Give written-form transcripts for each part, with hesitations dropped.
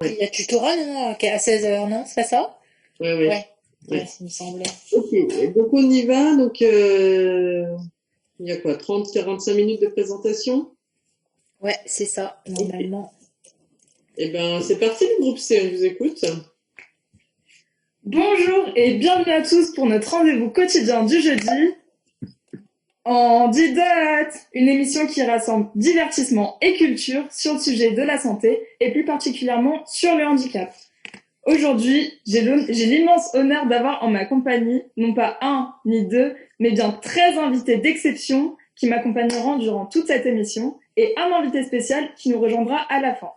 Il Ouais, y a tutorat, non, à 16 heures, non? C'est pas ça? ouais, ouais. Ouais, ouais, Ouais. ça me semblait. Ok, donc on y va. Donc, il y a quoi, 30-45 minutes de présentation? Ouais, c'est ça, Ok. normalement. Eh ben, c'est parti, le groupe C, on vous écoute. Bonjour et bienvenue à tous pour notre rendez-vous quotidien du jeudi en Didot, une émission qui rassemble divertissement et culture sur le sujet de la santé et plus particulièrement sur le handicap. Aujourd'hui, j'ai l'immense honneur d'avoir en ma compagnie non pas un ni deux, mais bien 13 invités d'exception qui m'accompagneront durant toute cette émission et un invité spécial qui nous rejoindra à la fin.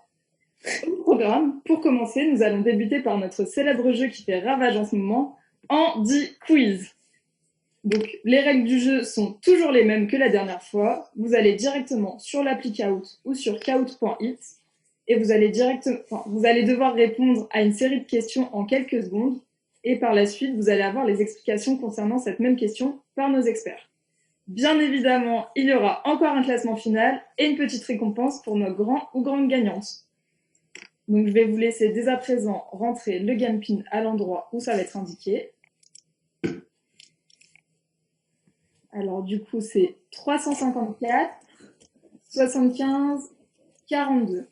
Au programme, pour commencer, nous allons débuter par notre célèbre jeu qui fait ravage en ce moment, Andy Quiz. Donc, les règles du jeu sont toujours les mêmes que la dernière fois. Vous allez directement sur l'appli Kahoot ou sur kahoot.it et vous allez devoir répondre à une série de questions en quelques secondes et par la suite, vous allez avoir les explications concernant cette même question par nos experts. Bien évidemment, il y aura encore un classement final et une petite récompense pour nos grands ou grandes gagnantes. Donc, je vais vous laisser dès à présent rentrer le game pin à l'endroit où ça va être indiqué. Alors, du coup, c'est 354, 75, 42.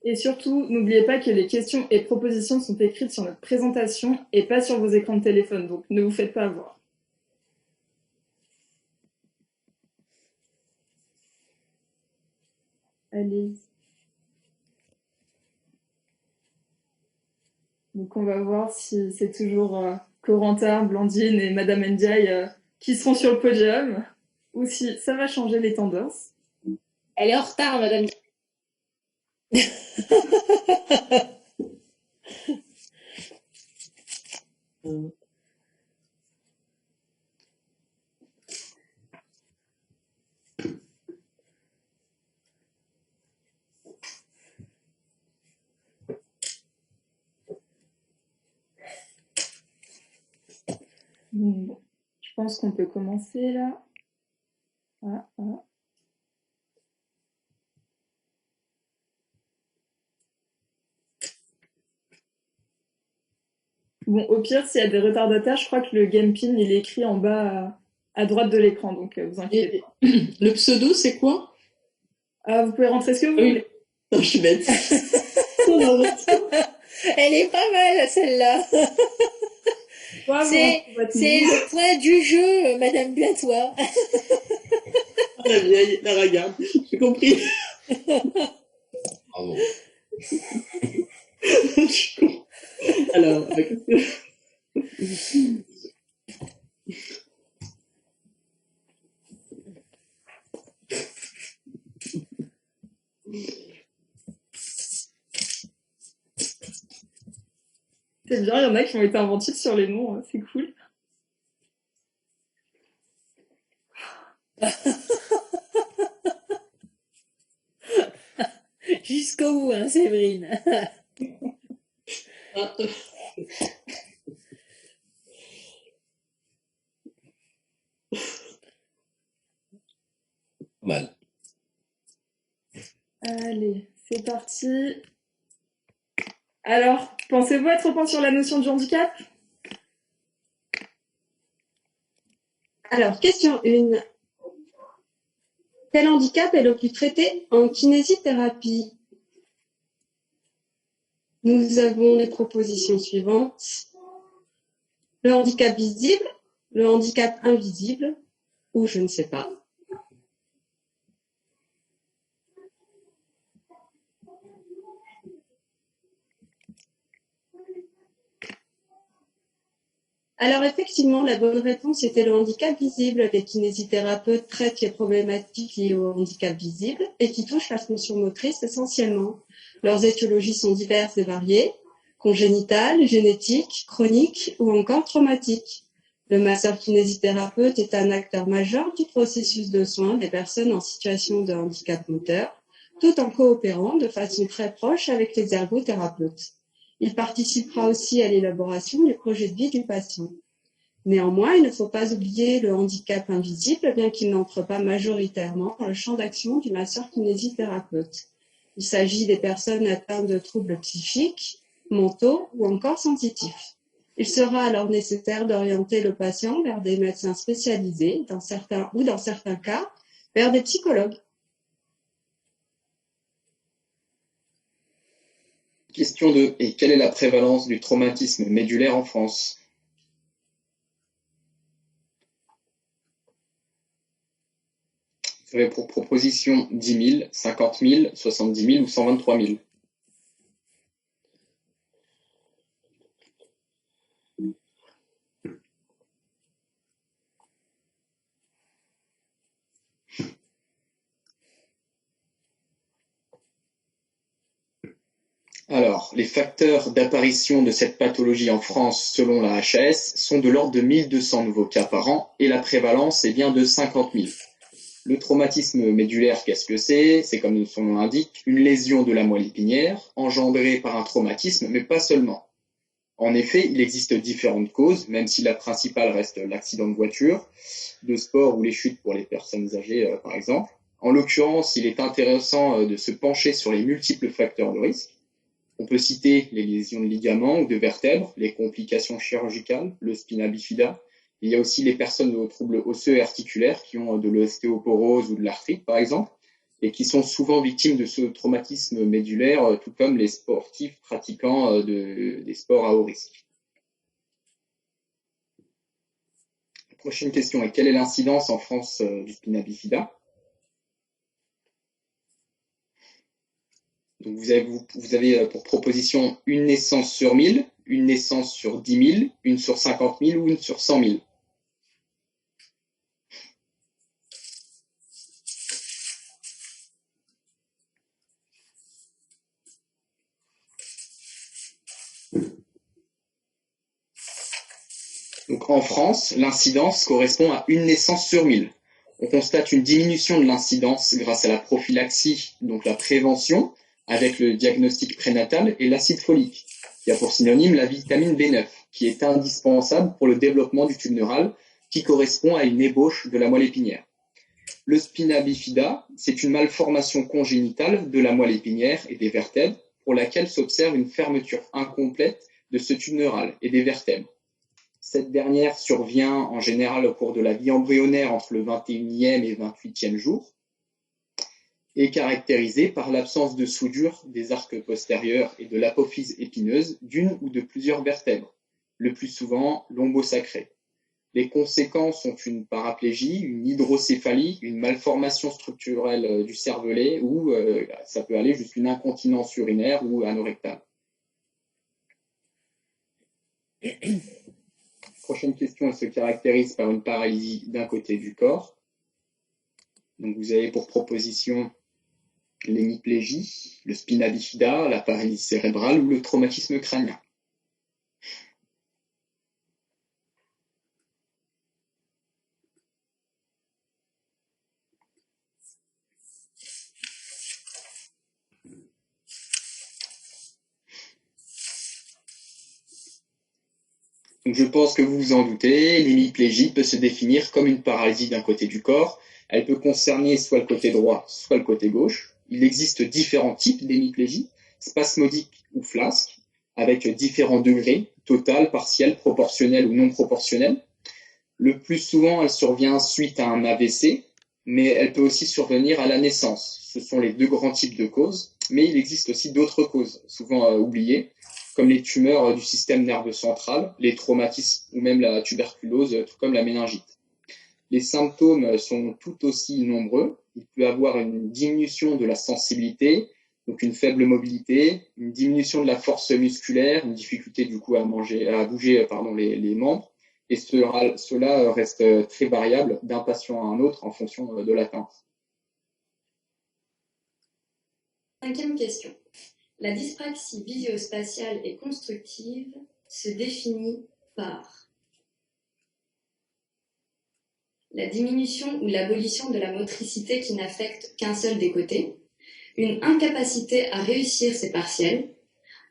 Et surtout, n'oubliez pas que les questions et propositions sont écrites sur notre présentation et pas sur vos écrans de téléphone, donc ne vous faites pas avoir. Allez. Donc, on va voir si c'est toujours Corentin, Blandine et Madame Ndiaye qui seront sur le podium ou si ça va changer les tendances. Elle est en retard, madame. Bon, je pense qu'on peut commencer là. Ah, ah. Bon, au pire, s'il y a des retardataires, je crois que le game pin, il est écrit en bas à droite de l'écran, donc vous inquiétez Et pas. le pseudo, c'est quoi? Vous pouvez rentrer ce que vous Ah oui. voulez. Non, je suis bête. Non, non, Elle est pas mal, celle-là. Soit vous C'est, rentrez votre c'est nom. le point du jeu, madame Blatois. la vieille, la regarde. J'ai compris. Bravo. Je suis con. Alors, C'est bien, il y en a qui ont été inventifs sur les noms, c'est cool. Jusqu'au bout, hein, Séverine. ah, Mal. Allez, c'est parti. Alors, pensez-vous être au point sur la notion du handicap? Alors, question 1. Quel handicap est le plus traité en kinésithérapie? Nous avons les propositions suivantes. Le handicap visible, le handicap invisible, ou je ne sais pas. Alors effectivement, la bonne réponse était le handicap visible. Les kinésithérapeutes traitent les problématiques liées au handicap visible et qui touchent la fonction motrice essentiellement. Leurs étiologies sont diverses et variées, congénitales, génétiques, chroniques ou encore traumatiques. Le masseur kinésithérapeute est un acteur majeur du processus de soins des personnes en situation de handicap moteur, tout en coopérant de façon très proche avec les ergothérapeutes. Il participera aussi à l'élaboration du projet de vie du patient. Néanmoins, il ne faut pas oublier le handicap invisible, bien qu'il n'entre pas majoritairement dans le champ d'action du masseur-kinésithérapeute. Il s'agit des personnes atteintes de troubles psychiques, mentaux ou encore sensitifs. Il sera alors nécessaire d'orienter le patient vers des médecins spécialisés, dans certains cas, vers des psychologues. Question 2. Et quelle est la prévalence du traumatisme médulaire en France? Vous avez pour proposition 10 000, 50 000, 70 000 ou 123 000. Alors, les facteurs d'apparition de cette pathologie en France, selon la HAS, sont de l'ordre de 1200 nouveaux cas par an et la prévalence est bien de 50 000. Le traumatisme médulaire, qu'est-ce que c'est? C'est, comme son nom l'indique, une lésion de la moelle épinière engendrée par un traumatisme, mais pas seulement. En effet, il existe différentes causes, même si la principale reste l'accident de voiture, de sport ou les chutes pour les personnes âgées, par exemple. En l'occurrence, il est intéressant de se pencher sur les multiples facteurs de risque. On peut citer les lésions de ligaments ou de vertèbres, les complications chirurgicales, le spina bifida. Il y a aussi les personnes aux troubles osseux et articulaires qui ont de l'ostéoporose ou de l'arthrite, par exemple, et qui sont souvent victimes de ce traumatisme médulaire, tout comme les sportifs pratiquant des sports à haut risque. La prochaine question est: quelle est l'incidence en France du spina bifida? Donc vous avez pour proposition une naissance sur 1000, une naissance sur 10 000, une sur 50 000 ou une sur 100 000. Donc en France, l'incidence correspond à une naissance sur 1000. On constate une diminution de l'incidence grâce à la prophylaxie, donc la prévention, avec le diagnostic prénatal et l'acide folique, qui a pour synonyme la vitamine B9, qui est indispensable pour le développement du tube neural, qui correspond à une ébauche de la moelle épinière. Le spina bifida, c'est une malformation congénitale de la moelle épinière et des vertèbres, pour laquelle s'observe une fermeture incomplète de ce tube neural et des vertèbres. Cette dernière survient en général au cours de la vie embryonnaire entre le 21e et 28e jour, est caractérisée par l'absence de soudure des arcs postérieurs et de l'apophyse épineuse d'une ou de plusieurs vertèbres, le plus souvent lombosacrée. Les conséquences sont une paraplégie, une hydrocéphalie, une malformation structurelle du cervelet ou ça peut aller jusqu'à une incontinence urinaire ou anorectale. Prochaine question, elle se caractérise par une paralysie d'un côté du corps. Donc vous avez pour proposition l'hémiplégie, le spina bifida, la paralysie cérébrale ou le traumatisme crânien. Donc je pense que vous vous en doutez, l'hémiplégie peut se définir comme une paralysie d'un côté du corps. Elle peut concerner soit le côté droit, soit le côté gauche. Il existe différents types d'hémiplégie, spasmodique ou flasque, avec différents degrés, total, partiel, proportionnel ou non proportionnel. Le plus souvent, elle survient suite à un AVC, mais elle peut aussi survenir à la naissance. Ce sont les deux grands types de causes, mais il existe aussi d'autres causes, souvent oubliées, comme les tumeurs du système nerveux central, les traumatismes ou même la tuberculose, tout comme la méningite. Les symptômes sont tout aussi nombreux. Il peut y avoir une diminution de la sensibilité, donc une faible mobilité, une diminution de la force musculaire, une difficulté du coup à bouger les membres, et cela reste très variable d'un patient à un autre en fonction de l'atteinte. Cinquième question. La dyspraxie visio-spatiale et constructive se définit par la diminution ou l'abolition de la motricité qui n'affecte qu'un seul des côtés, une incapacité à réussir ses partiels,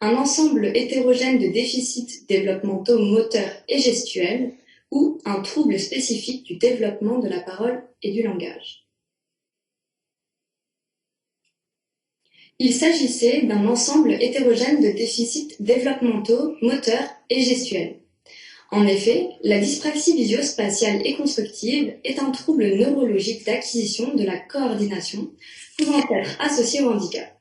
un ensemble hétérogène de déficits développementaux moteurs et gestuels, ou un trouble spécifique du développement de la parole et du langage. Il s'agissait d'un ensemble hétérogène de déficits développementaux, moteurs et gestuels. En effet, la dyspraxie visuospatiale et constructive est un trouble neurologique d'acquisition de la coordination pouvant être associé au handicap.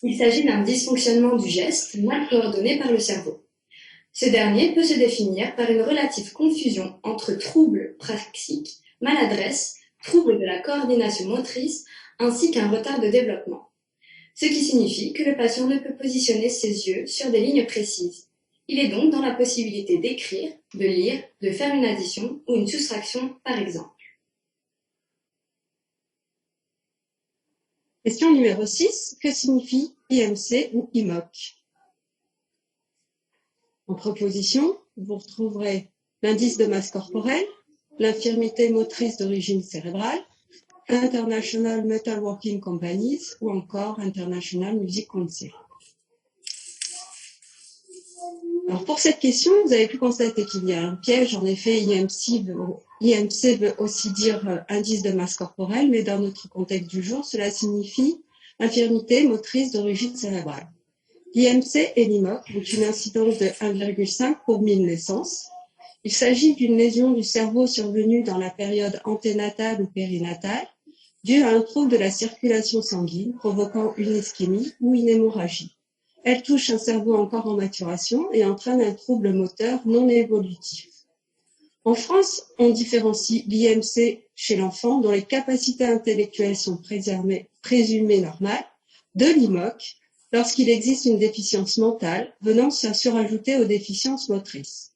Il s'agit d'un dysfonctionnement du geste mal coordonné par le cerveau. Ce dernier peut se définir par une relative confusion entre trouble praxique, maladresse, trouble de la coordination motrice ainsi qu'un retard de développement. Ce qui signifie que le patient ne peut positionner ses yeux sur des lignes précises. Il est donc dans la possibilité d'écrire, de lire, de faire une addition ou une soustraction, par exemple. Question numéro 6. Que signifie IMC ou IMOC? En proposition, vous retrouverez l'indice de masse corporelle, l'infirmité motrice d'origine cérébrale, International Metalworking Companies ou encore International Music Council. Alors pour cette question, vous avez pu constater qu'il y a un piège. En effet, IMC veut aussi dire indice de masse corporelle, mais dans notre contexte du jour, cela signifie infirmité motrice d'origine cérébrale. L'IMC et l'IMOC ont une incidence de 1,5 pour 1000 naissances. Il s'agit d'une lésion du cerveau survenue dans la période anténatale ou périnatale, due à un trouble de la circulation sanguine provoquant une ischémie ou une hémorragie. Elle touche un cerveau encore en maturation et entraîne un trouble moteur non évolutif. En France, on différencie l'IMC chez l'enfant dont les capacités intellectuelles sont présumées normales, de l'IMOC lorsqu'il existe une déficience mentale venant se surajouter aux déficiences motrices.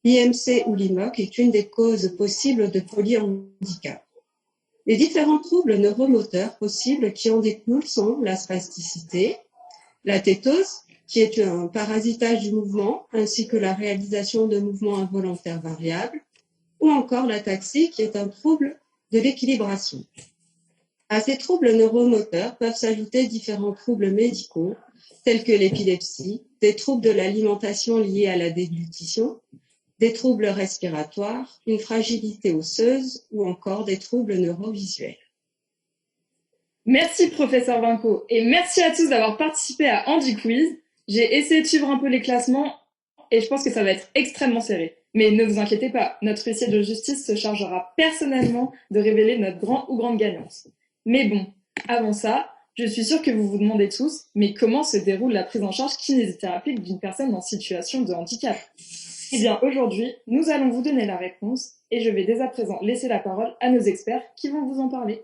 L'IMC ou l'IMOC est une des causes possibles de polyhandicap. Les différents troubles neuromoteurs possibles qui en découlent sont la spasticité, la tétose, qui est un parasitage du mouvement, ainsi que la réalisation de mouvements involontaires variables, ou encore l'ataxie, qui est un trouble de l'équilibration. À ces troubles neuromoteurs peuvent s'ajouter différents troubles médicaux, tels que l'épilepsie, des troubles de l'alimentation liés à la déglutition, des troubles respiratoires, une fragilité osseuse ou encore des troubles neurovisuels. Merci professeur Vinco et merci à tous d'avoir participé à Handi Quiz. J'ai essayé de suivre un peu les classements et je pense que ça va être extrêmement serré. Mais ne vous inquiétez pas, notre huissier de justice se chargera personnellement de révéler notre grand ou grande gagnante. Mais bon, avant ça, je suis sûre que vous vous demandez tous, mais comment se déroule la prise en charge kinésithérapique d'une personne en situation de handicap? Eh bien, aujourd'hui, nous allons vous donner la réponse et je vais dès à présent laisser la parole à nos experts qui vont vous en parler.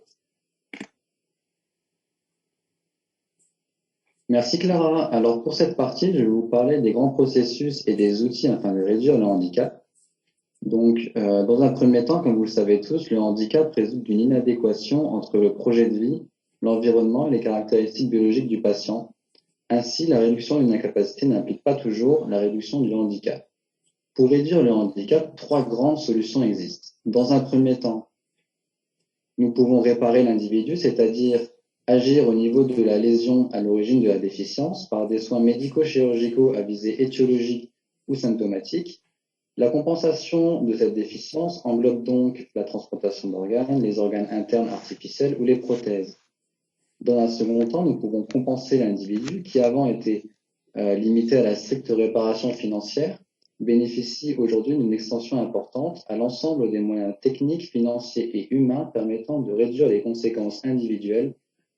Merci Clara. Alors pour cette partie, je vais vous parler des grands processus et des outils afin de réduire le handicap. Donc, dans un premier temps, comme vous le savez tous, le handicap résulte d'une inadéquation entre le projet de vie, l'environnement et les caractéristiques biologiques du patient. Ainsi, la réduction d'une incapacité n'implique pas toujours la réduction du handicap. Pour réduire le handicap, 3 grandes solutions existent. Dans un premier temps, nous pouvons réparer l'individu, c'est-à-dire agir au niveau de la lésion à l'origine de la déficience par des soins médico-chirurgicaux à visée étiologique ou symptomatique. La compensation de cette déficience englobe donc la transplantation d'organes, les organes internes artificiels ou les prothèses. Dans un second temps, nous pouvons compenser l'individu qui avant était limité à la stricte réparation financière, bénéficie aujourd'hui d'une extension importante à l'ensemble des moyens techniques, financiers et humains permettant de réduire les conséquences individuelles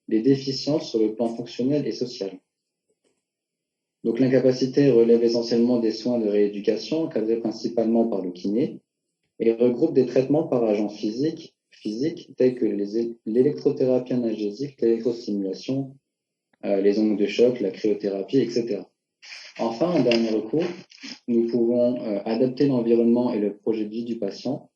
des déficiences sur le plan fonctionnel et social. Donc l'incapacité relève essentiellement des soins de rééducation encadrés principalement par le kiné et regroupe des traitements par agents physiques tels que l'électrothérapie analgésique, l'électrostimulation, les ondes de choc, la cryothérapie, etc. Enfin, en dernier recours, nous pouvons adapter l'environnement et le projet de vie du patient.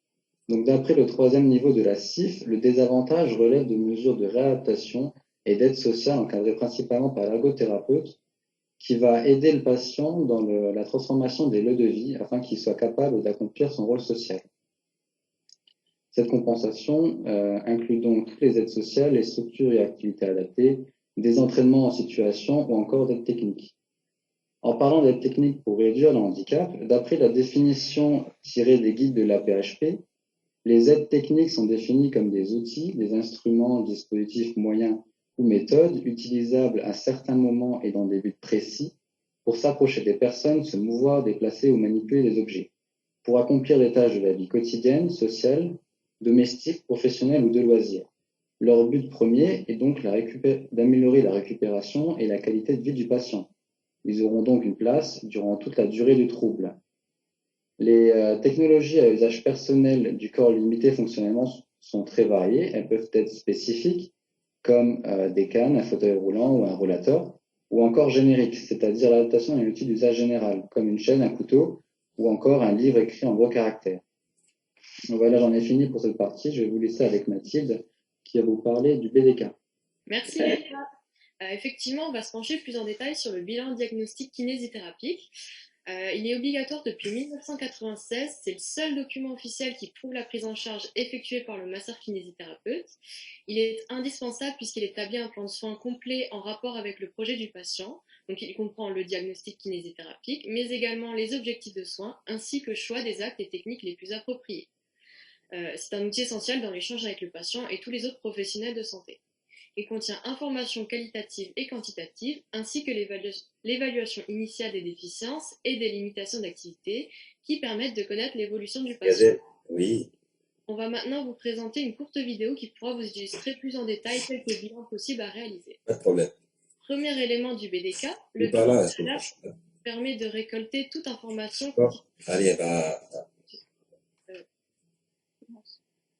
Donc d'après le 3e niveau de la CIF, le désavantage relève de mesures de réadaptation et d'aide sociale encadrées principalement par l'ergothérapeute qui va aider le patient dans la transformation des lieux de vie afin qu'il soit capable d'accomplir son rôle social. Cette compensation inclut donc toutes les aides sociales, les structures et activités adaptées, des entraînements en situation ou encore d'aide technique. En parlant des techniques pour réduire le handicap, d'après la définition tirée des guides de la PHP, les aides techniques sont définies comme des outils, des instruments, dispositifs, moyens ou méthodes utilisables à certains moments et dans des buts précis pour s'approcher des personnes, se mouvoir, déplacer ou manipuler des objets, pour accomplir les tâches de la vie quotidienne, sociale, domestique, professionnelle ou de loisirs. Leur but premier est donc d'améliorer la récupération et la qualité de vie du patient. Ils auront donc une place durant toute la durée du trouble. Les technologies à usage personnel du corps limité fonctionnellement sont très variées. Elles peuvent être spécifiques, comme des cannes, un fauteuil roulant ou un rollator, ou encore génériques, c'est-à-dire l'adaptation à un outil d'usage général, comme une chaîne, un couteau, ou encore un livre écrit en gros caractères. Donc voilà, j'en ai fini pour cette partie. Je vais vous laisser avec Mathilde, qui va vous parler du BDK. Merci, Léa. Effectivement, on va se pencher plus en détail sur le bilan diagnostic kinésithérapique. Il est obligatoire depuis 1996, c'est le seul document officiel qui prouve la prise en charge effectuée par le masseur kinésithérapeute. Il est indispensable puisqu'il établit un plan de soins complet en rapport avec le projet du patient. Donc il comprend le diagnostic kinésithérapique, mais également les objectifs de soins, ainsi que le choix des actes et techniques les plus appropriés. C'est un outil essentiel dans l'échange avec le patient et tous les autres professionnels de santé. Il contient informations qualitatives et quantitatives, ainsi que l'évaluation initiale des déficiences et des limitations d'activité qui permettent de connaître l'évolution du patient. Oui. On va maintenant vous présenter une courte vidéo qui pourra vous illustrer plus en détail quelques bilans possibles à réaliser. Pas de problème. Premier élément du BDK, le Par là, bilan permet de récolter toute information. Bon. Allez,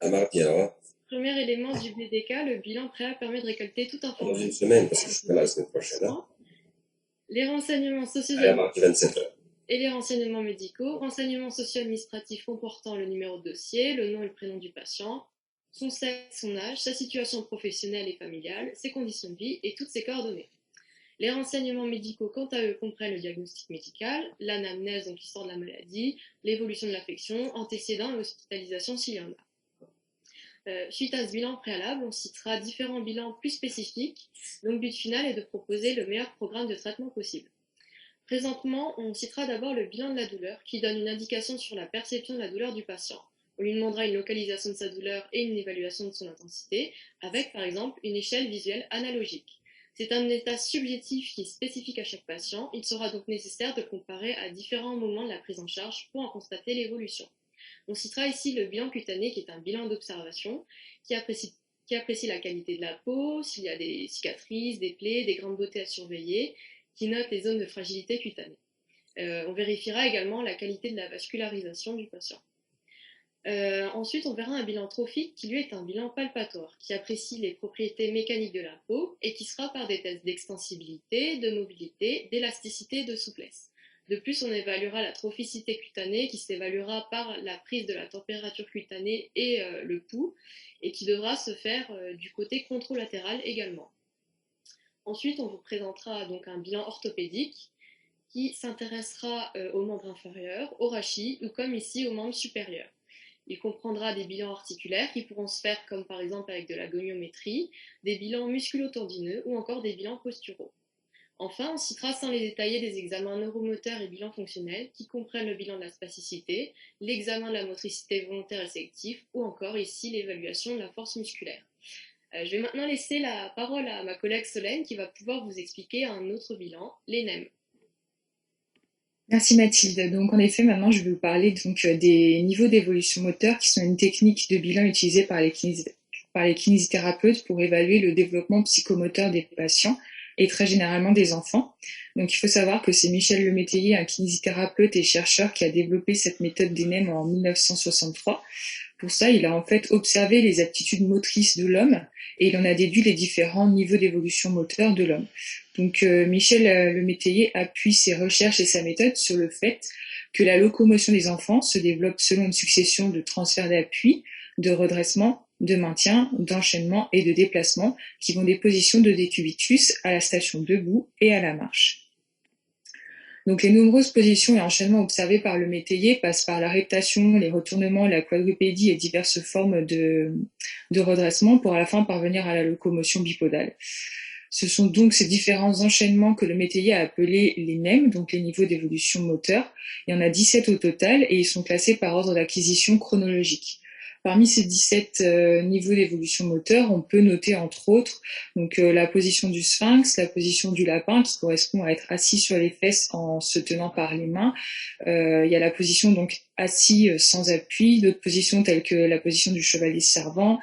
à mardi alors. Premier élément du BDK, le bilan préalable permet de récolter toute information. Dans une semaine, parce que je suis là la semaine prochaine. Hein. Les renseignements sociaux à mardi 27h. Et les renseignements médicaux, renseignements socio-administratifs comportant le numéro de dossier, le nom et le prénom du patient, son sexe, son âge, sa situation professionnelle et familiale, ses conditions de vie et toutes ses coordonnées. Les renseignements médicaux, quant à eux, comprennent le diagnostic médical, l'anamnèse, donc l'histoire de la maladie, l'évolution de l'affection, antécédents et hospitalisation s'il y en a. Suite à ce bilan préalable, on citera différents bilans plus spécifiques, dont le but final est de proposer le meilleur programme de traitement possible. Présentement, on citera d'abord le bilan de la douleur, qui donne une indication sur la perception de la douleur du patient. On lui demandera une localisation de sa douleur et une évaluation de son intensité, avec par exemple une échelle visuelle analogique. C'est un état subjectif qui est spécifique à chaque patient, il sera donc nécessaire de comparer à différents moments de la prise en charge pour en constater l'évolution. On citera ici le bilan cutané, qui est un bilan d'observation, qui apprécie la qualité de la peau, s'il y a des cicatrices, des plaies, des grains de beauté à surveiller, qui note les zones de fragilité cutanée. On vérifiera également la qualité de la vascularisation du patient. Ensuite, on verra un bilan trophique qui lui est un bilan palpatoire, qui apprécie les propriétés mécaniques de la peau et qui sera par des tests d'extensibilité, de mobilité, d'élasticité et de souplesse. De plus, on évaluera la trophicité cutanée qui s'évaluera par la prise de la température cutanée et le pouls et qui devra se faire du côté contralatéral également. Ensuite, on vous présentera donc un bilan orthopédique qui s'intéressera aux membres inférieurs, au rachis ou comme ici aux membres supérieurs. Il comprendra des bilans articulaires qui pourront se faire comme par exemple avec de la goniométrie, des bilans musculo-tendineux ou encore des bilans posturaux. Enfin, on citera sans les détailler des examens neuromoteurs et bilans fonctionnels qui comprennent le bilan de la spasticité, l'examen de la motricité volontaire et sélective ou encore ici l'évaluation de la force musculaire. Je vais maintenant laisser la parole à ma collègue Solène qui va pouvoir vous expliquer un autre bilan, l'ENEM. Merci Mathilde. Donc en effet, maintenant je vais vous parler donc des niveaux d'évolution moteur qui sont une technique de bilan utilisée par les kinésithérapeutes pour évaluer le développement psychomoteur des patients et très généralement des enfants. Donc il faut savoir que c'est Michel Lemétayer, un kinésithérapeute et chercheur, qui a développé cette méthode d'ENEM en 1963. Pour ça, il a en fait observé les aptitudes motrices de l'homme et il en a déduit les différents niveaux d'évolution moteur de l'homme. Donc Michel Lemétayer appuie ses recherches et sa méthode sur le fait que la locomotion des enfants se développe selon une succession de transferts d'appui, de redressement, de maintien, d'enchaînement et de déplacement qui vont des positions de décubitus à la station debout et à la marche. Donc les nombreuses positions et enchaînements observés par le métayer passent par la reptation, les retournements, la quadrupédie et diverses formes de redressement pour à la fin parvenir à la locomotion bipodale. Ce sont donc ces différents enchaînements que le métayer a appelés les NEM, donc les niveaux d'évolution moteur. Il y en a 17 au total et ils sont classés par ordre d'acquisition chronologique. Parmi ces 17 niveaux d'évolution moteur, on peut noter entre autres donc la position du sphinx, la position du lapin qui correspond à être assis sur les fesses en se tenant par les mains. Il y a la position donc assis sans appui, d'autres positions telles que la position du chevalier servant,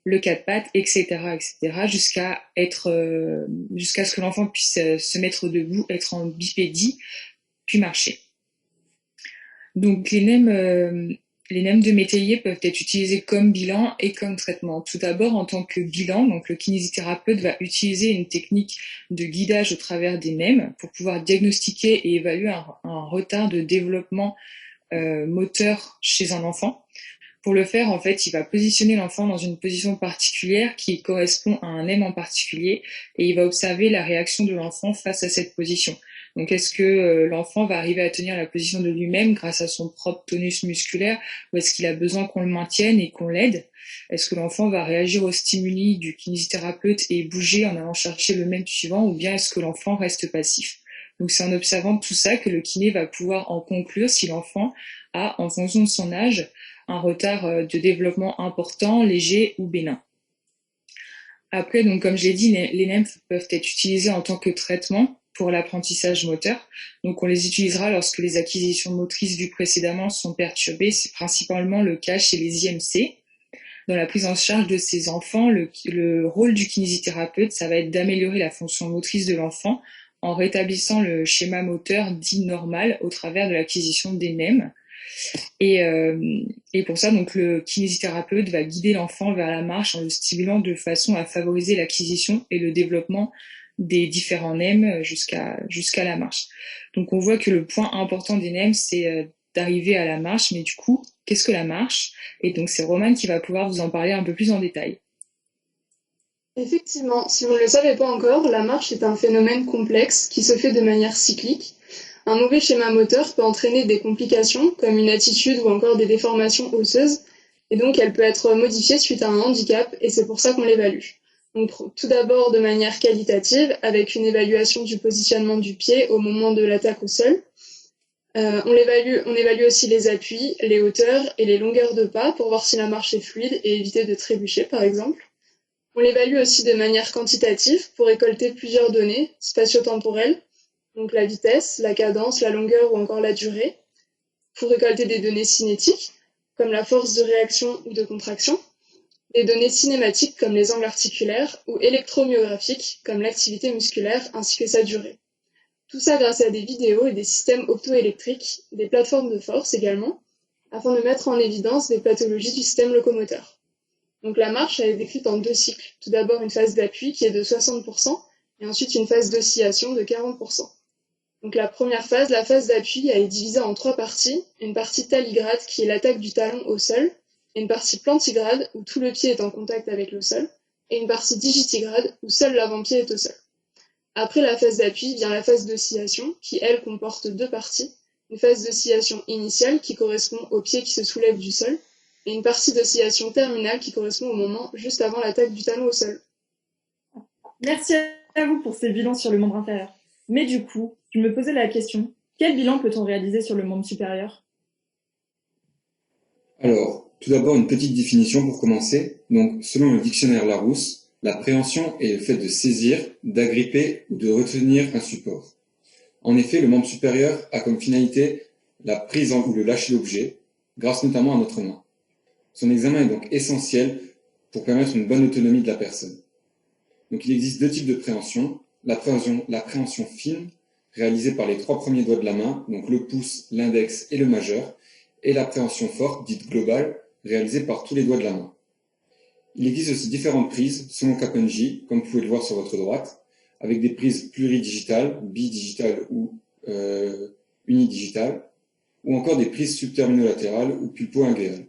le quatre pattes, etc., etc., jusqu'à ce que l'enfant puisse se mettre debout, être en bipédie, puis marcher. Donc les NEM de métayer peuvent être utilisés comme bilan et comme traitement. Tout d'abord, en tant que bilan, donc le kinésithérapeute va utiliser une technique de guidage au travers des NEM pour pouvoir diagnostiquer et évaluer un retard de développement moteur chez un enfant. Pour le faire, en fait, il va positionner l'enfant dans une position particulière qui correspond à un NEM en particulier et il va observer la réaction de l'enfant face à cette position. Donc, est-ce que l'enfant va arriver à tenir la position de lui-même grâce à son propre tonus musculaire ou est-ce qu'il a besoin qu'on le maintienne et qu'on l'aide? Est-ce que l'enfant va réagir aux stimuli du kinésithérapeute et bouger en allant chercher le même suivant ou bien est-ce que l'enfant reste passif? Donc, c'est en observant tout ça que le kiné va pouvoir en conclure si l'enfant a, en fonction de son âge, un retard de développement important, léger ou bénin. Après, donc comme je l'ai dit, les NEM peuvent être utilisés en tant que traitement pour l'apprentissage moteur. Donc on les utilisera lorsque les acquisitions motrices vues précédemment sont perturbées. C'est principalement le cas chez les IMC. Dans la prise en charge de ces enfants, le rôle du kinésithérapeute, ça va être d'améliorer la fonction motrice de l'enfant en rétablissant le schéma moteur dit normal au travers de l'acquisition des NEM. Et pour ça, donc le kinésithérapeute va guider l'enfant vers la marche en le stimulant de façon à favoriser l'acquisition et le développement des différents NEM jusqu'à la marche. Donc on voit que le point important des NEM, c'est d'arriver à la marche, mais du coup, qu'est-ce que la marche? Et donc c'est Romane qui va pouvoir vous en parler un peu plus en détail. Effectivement, si vous ne le savez pas encore, la marche est un phénomène complexe qui se fait de manière cyclique. Un mauvais schéma moteur peut entraîner des complications comme une attitude ou encore des déformations osseuses et donc elle peut être modifiée suite à un handicap et c'est pour ça qu'on l'évalue. Donc tout d'abord de manière qualitative avec une évaluation du positionnement du pied au moment de l'attaque au sol. On évalue aussi les appuis, les hauteurs et les longueurs de pas pour voir si la marche est fluide et éviter de trébucher par exemple. On l'évalue aussi de manière quantitative pour récolter plusieurs données spatio-temporelles, donc la vitesse, la cadence, la longueur ou encore la durée, pour récolter des données cinétiques, comme la force de réaction ou de contraction, des données cinématiques comme les angles articulaires ou électromyographiques comme l'activité musculaire ainsi que sa durée. Tout ça grâce à des vidéos et des systèmes optoélectriques, des plateformes de force également, afin de mettre en évidence des pathologies du système locomoteur. Donc la marche, elle est décrite en deux cycles. Tout d'abord une phase d'appui qui est de 60% et ensuite une phase d'oscillation de 40%. Donc la première phase, la phase d'appui, elle est divisée en trois parties. Une partie talligrade qui est l'attaque du talon au sol, une partie plantigrade où tout le pied est en contact avec le sol, et une partie digitigrade où seul l'avant-pied est au sol. Après la phase d'appui vient la phase d'oscillation qui, elle, comporte deux parties. Une phase d'oscillation initiale qui correspond au pied qui se soulève du sol, et une partie d'oscillation terminale qui correspond au moment juste avant l'attaque du talon au sol. Merci à vous pour ces bilans sur le membre inférieur. Mais du coup, je me posais la question, quel bilan peut-on réaliser sur le membre supérieur? Alors, tout d'abord une petite définition pour commencer. Donc, selon le dictionnaire Larousse, la préhension est le fait de saisir, d'agripper ou de retenir un support. En effet, le membre supérieur a comme finalité la prise ou le lâcher d'objet, grâce notamment à notre main. Son examen est donc essentiel pour permettre une bonne autonomie de la personne. Donc il existe deux types de préhension. La préhension fine, réalisée par les trois premiers doigts de la main, donc le pouce, l'index et le majeur, et la préhension forte, dite globale, réalisée par tous les doigts de la main. Il existe aussi différentes prises selon Capenghi, comme vous pouvez le voir sur votre droite, avec des prises pluridigitales, bidigitales ou unidigitales, ou encore des prises subterminolatérales ou pulpo-ingléales.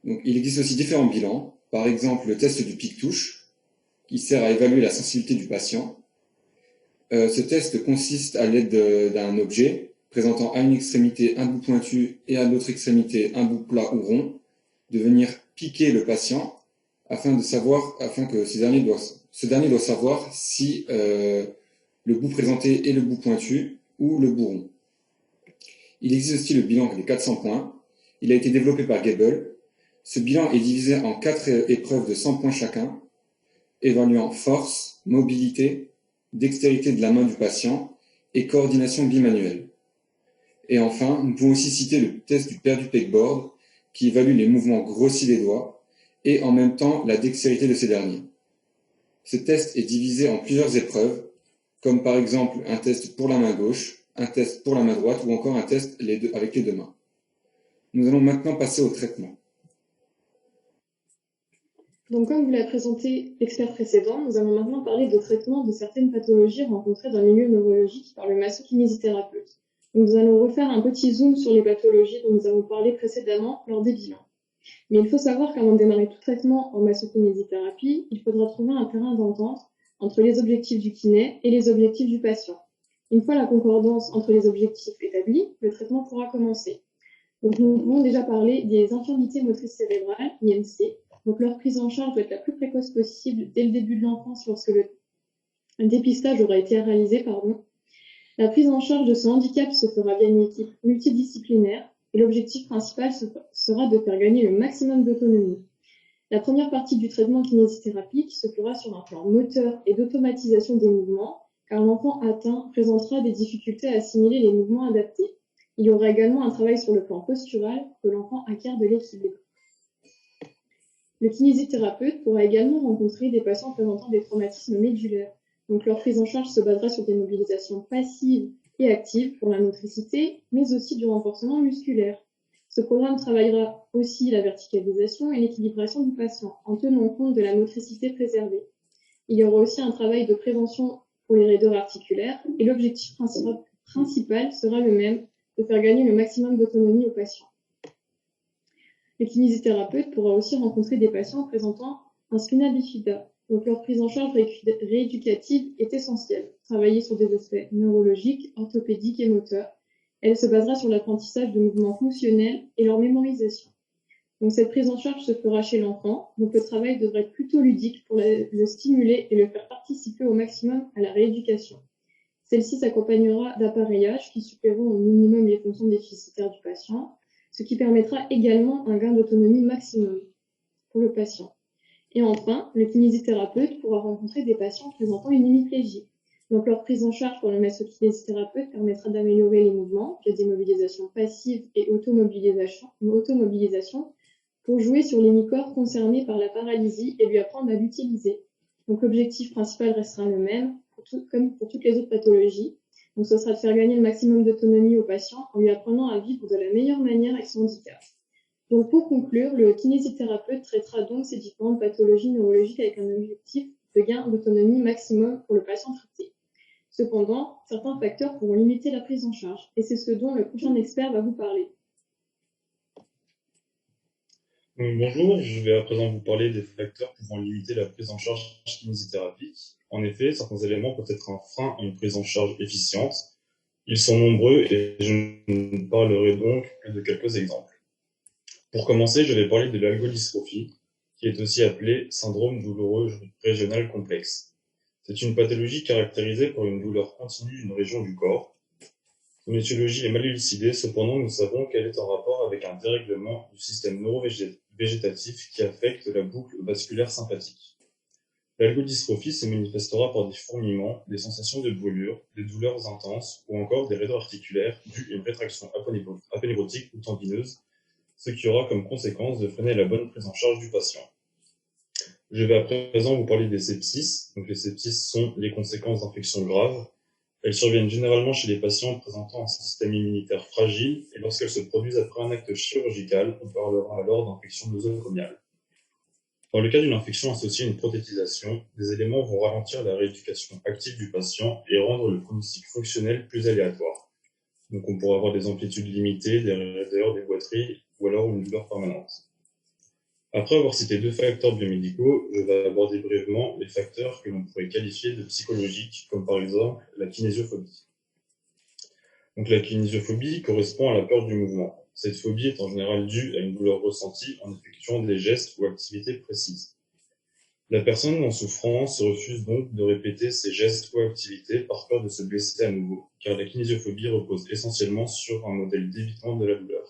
Donc, il existe aussi différents bilans, par exemple le test du pic-touche, qui sert à évaluer la sensibilité du patient. Ce test consiste à l'aide d'un objet présentant à une extrémité un bout pointu et à l'autre extrémité un bout plat ou rond, de venir piquer le patient afin que ces derniers ce dernier doit savoir si le bout présenté est le bout pointu ou le bout rond. Il existe aussi le bilan des 400 points. Il a été développé par Goebbels. Ce bilan est divisé en 4 épreuves de 100 points chacun, évaluant force, mobilité, dextérité de la main du patient et coordination bimanuelle. Et enfin, nous pouvons aussi citer le test du perdu pegboard, qui évalue les mouvements grossiers des doigts et en même temps la dextérité de ces derniers. Ce test est divisé en plusieurs épreuves, comme par exemple un test pour la main gauche, un test pour la main droite ou encore un test avec les deux mains. Nous allons maintenant passer au traitement. Donc, comme vous l'a présenté l'expert précédent, nous allons maintenant parler de traitement de certaines pathologies rencontrées dans le milieu neurologique par le massokinésithérapeute. Donc, nous allons refaire un petit zoom sur les pathologies dont nous avons parlé précédemment lors des bilans. Mais il faut savoir qu'avant de démarrer tout traitement en massokinésithérapie, il faudra trouver un terrain d'entente entre les objectifs du kiné et les objectifs du patient. Une fois la concordance entre les objectifs établis, le traitement pourra commencer. Donc, nous avons déjà parlé des infirmités motrices cérébrales, IMC. Donc, leur prise en charge doit être la plus précoce possible dès le début de l'enfance lorsque le dépistage aura été réalisé. La prise en charge de ce handicap se fera via une équipe multidisciplinaire et l'objectif principal sera de faire gagner le maximum d'autonomie. La première partie du traitement kinésithérapique se fera sur un plan moteur et d'automatisation des mouvements, car l'enfant atteint présentera des difficultés à assimiler les mouvements adaptés. Il y aura également un travail sur le plan postural pour que l'enfant acquiert de l'équilibre. Le kinésithérapeute pourra également rencontrer des patients présentant des traumatismes médulaires. Donc, leur prise en charge se basera sur des mobilisations passives et actives pour la motricité, mais aussi du renforcement musculaire. Ce programme travaillera aussi la verticalisation et l'équilibration du patient, en tenant compte de la motricité préservée. Il y aura aussi un travail de prévention pour les raideurs articulaires, et l'objectif principal sera le même, de faire gagner le maximum d'autonomie aux patients. Le kinésithérapeute pourra aussi rencontrer des patients présentant un spina bifida. Donc, leur prise en charge rééducative est essentielle. Travailler sur des aspects neurologiques, orthopédiques et moteurs. Elle se basera sur l'apprentissage de mouvements fonctionnels et leur mémorisation. Donc, cette prise en charge se fera chez l'enfant. Donc, le travail devrait être plutôt ludique pour le stimuler et le faire participer au maximum à la rééducation. Celle-ci s'accompagnera d'appareillages qui suppléeront au minimum les fonctions déficitaires du patient, ce qui permettra également un gain d'autonomie maximum pour le patient. Et enfin, le kinésithérapeute pourra rencontrer des patients présentant une hémiplégie. Donc, leur prise en charge pour le massokinésithérapeute permettra d'améliorer les mouvements via des mobilisations passives et automobilisation pour jouer sur l'hémicorps concerné par la paralysie et lui apprendre à l'utiliser. Donc, l'objectif principal restera le même, comme pour toutes les autres pathologies. Donc, ce sera de faire gagner le maximum d'autonomie au patient en lui apprenant à vivre de la meilleure manière avec son handicap. Donc, pour conclure, le kinésithérapeute traitera donc ces différentes pathologies neurologiques avec un objectif de gain d'autonomie maximum pour le patient traité. Cependant, certains facteurs pourront limiter la prise en charge, et c'est ce dont le prochain expert va vous parler. Bonjour, je vais à présent vous parler des facteurs pouvant limiter la prise en charge kinésithérapique. En effet, certains éléments peuvent être un frein à une prise en charge efficiente. Ils sont nombreux et je ne parlerai donc que de quelques exemples. Pour commencer, je vais parler de l'algodystrophie, qui est aussi appelée syndrome douloureux régional complexe. C'est une pathologie caractérisée par une douleur continue d'une région du corps. Son étiologie est mal élucidée, cependant nous savons qu'elle est en rapport avec un dérèglement du système neurovégétatif qui affecte la boucle vasculaire sympathique. L'algodystrophie se manifestera par des fourmillements, des sensations de brûlure, des douleurs intenses ou encore des raideurs articulaires dues à une rétraction aponeurotique ou tendineuse, ce qui aura comme conséquence de freiner la bonne prise en charge du patient. Je vais à présent vous parler des sepsis. Donc, les sepsis sont les conséquences d'infections graves. Elles surviennent généralement chez les patients présentant un système immunitaire fragile et lorsqu'elles se produisent après un acte chirurgical, on parlera alors d'infection nosocomiale. Dans le cas d'une infection associée à une prothétisation, des éléments vont ralentir la rééducation active du patient et rendre le pronostic fonctionnel plus aléatoire. Donc on pourra avoir des amplitudes limitées, des raideurs, des boiteries ou alors une douleur permanente. Après avoir cité deux facteurs biomédicaux, je vais aborder brièvement les facteurs que l'on pourrait qualifier de psychologiques, comme par exemple la kinésiophobie. Donc la kinésiophobie correspond à la peur du mouvement. Cette phobie est en général due à une douleur ressentie en effectuant des gestes ou activités précises. La personne en souffrance refuse donc de répéter ses gestes ou activités par peur de se blesser à nouveau, car la kinésiophobie repose essentiellement sur un modèle d'évitement de la douleur.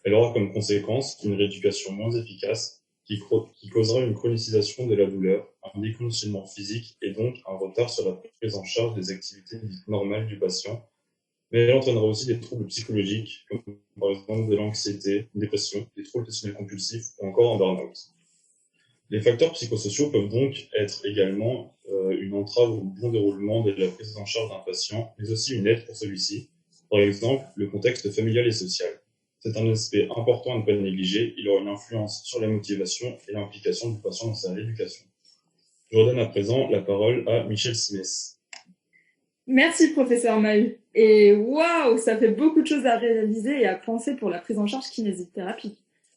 Elle aura comme conséquence une rééducation moins efficace qui causera une chronicisation de la douleur, un déconditionnement physique et donc un retard sur la prise en charge des activités dites normales du patient, mais elle entraînera aussi des troubles psychologiques, comme par exemple de l'anxiété, une dépression, des troubles obsessionnels compulsifs ou encore un burn-out. Les facteurs psychosociaux peuvent donc être également une entrave au bon déroulement de la prise en charge d'un patient, mais aussi une aide pour celui-ci. Par exemple, le contexte familial et social. C'est un aspect important à ne pas négliger, il aura une influence sur la motivation et l'implication du patient dans sa rééducation. Je redonne à présent la parole à Michel Simès. Merci, professeur Maheu. Et waouh, ça fait beaucoup de choses à réaliser et à penser pour la prise en charge kinésithérapie.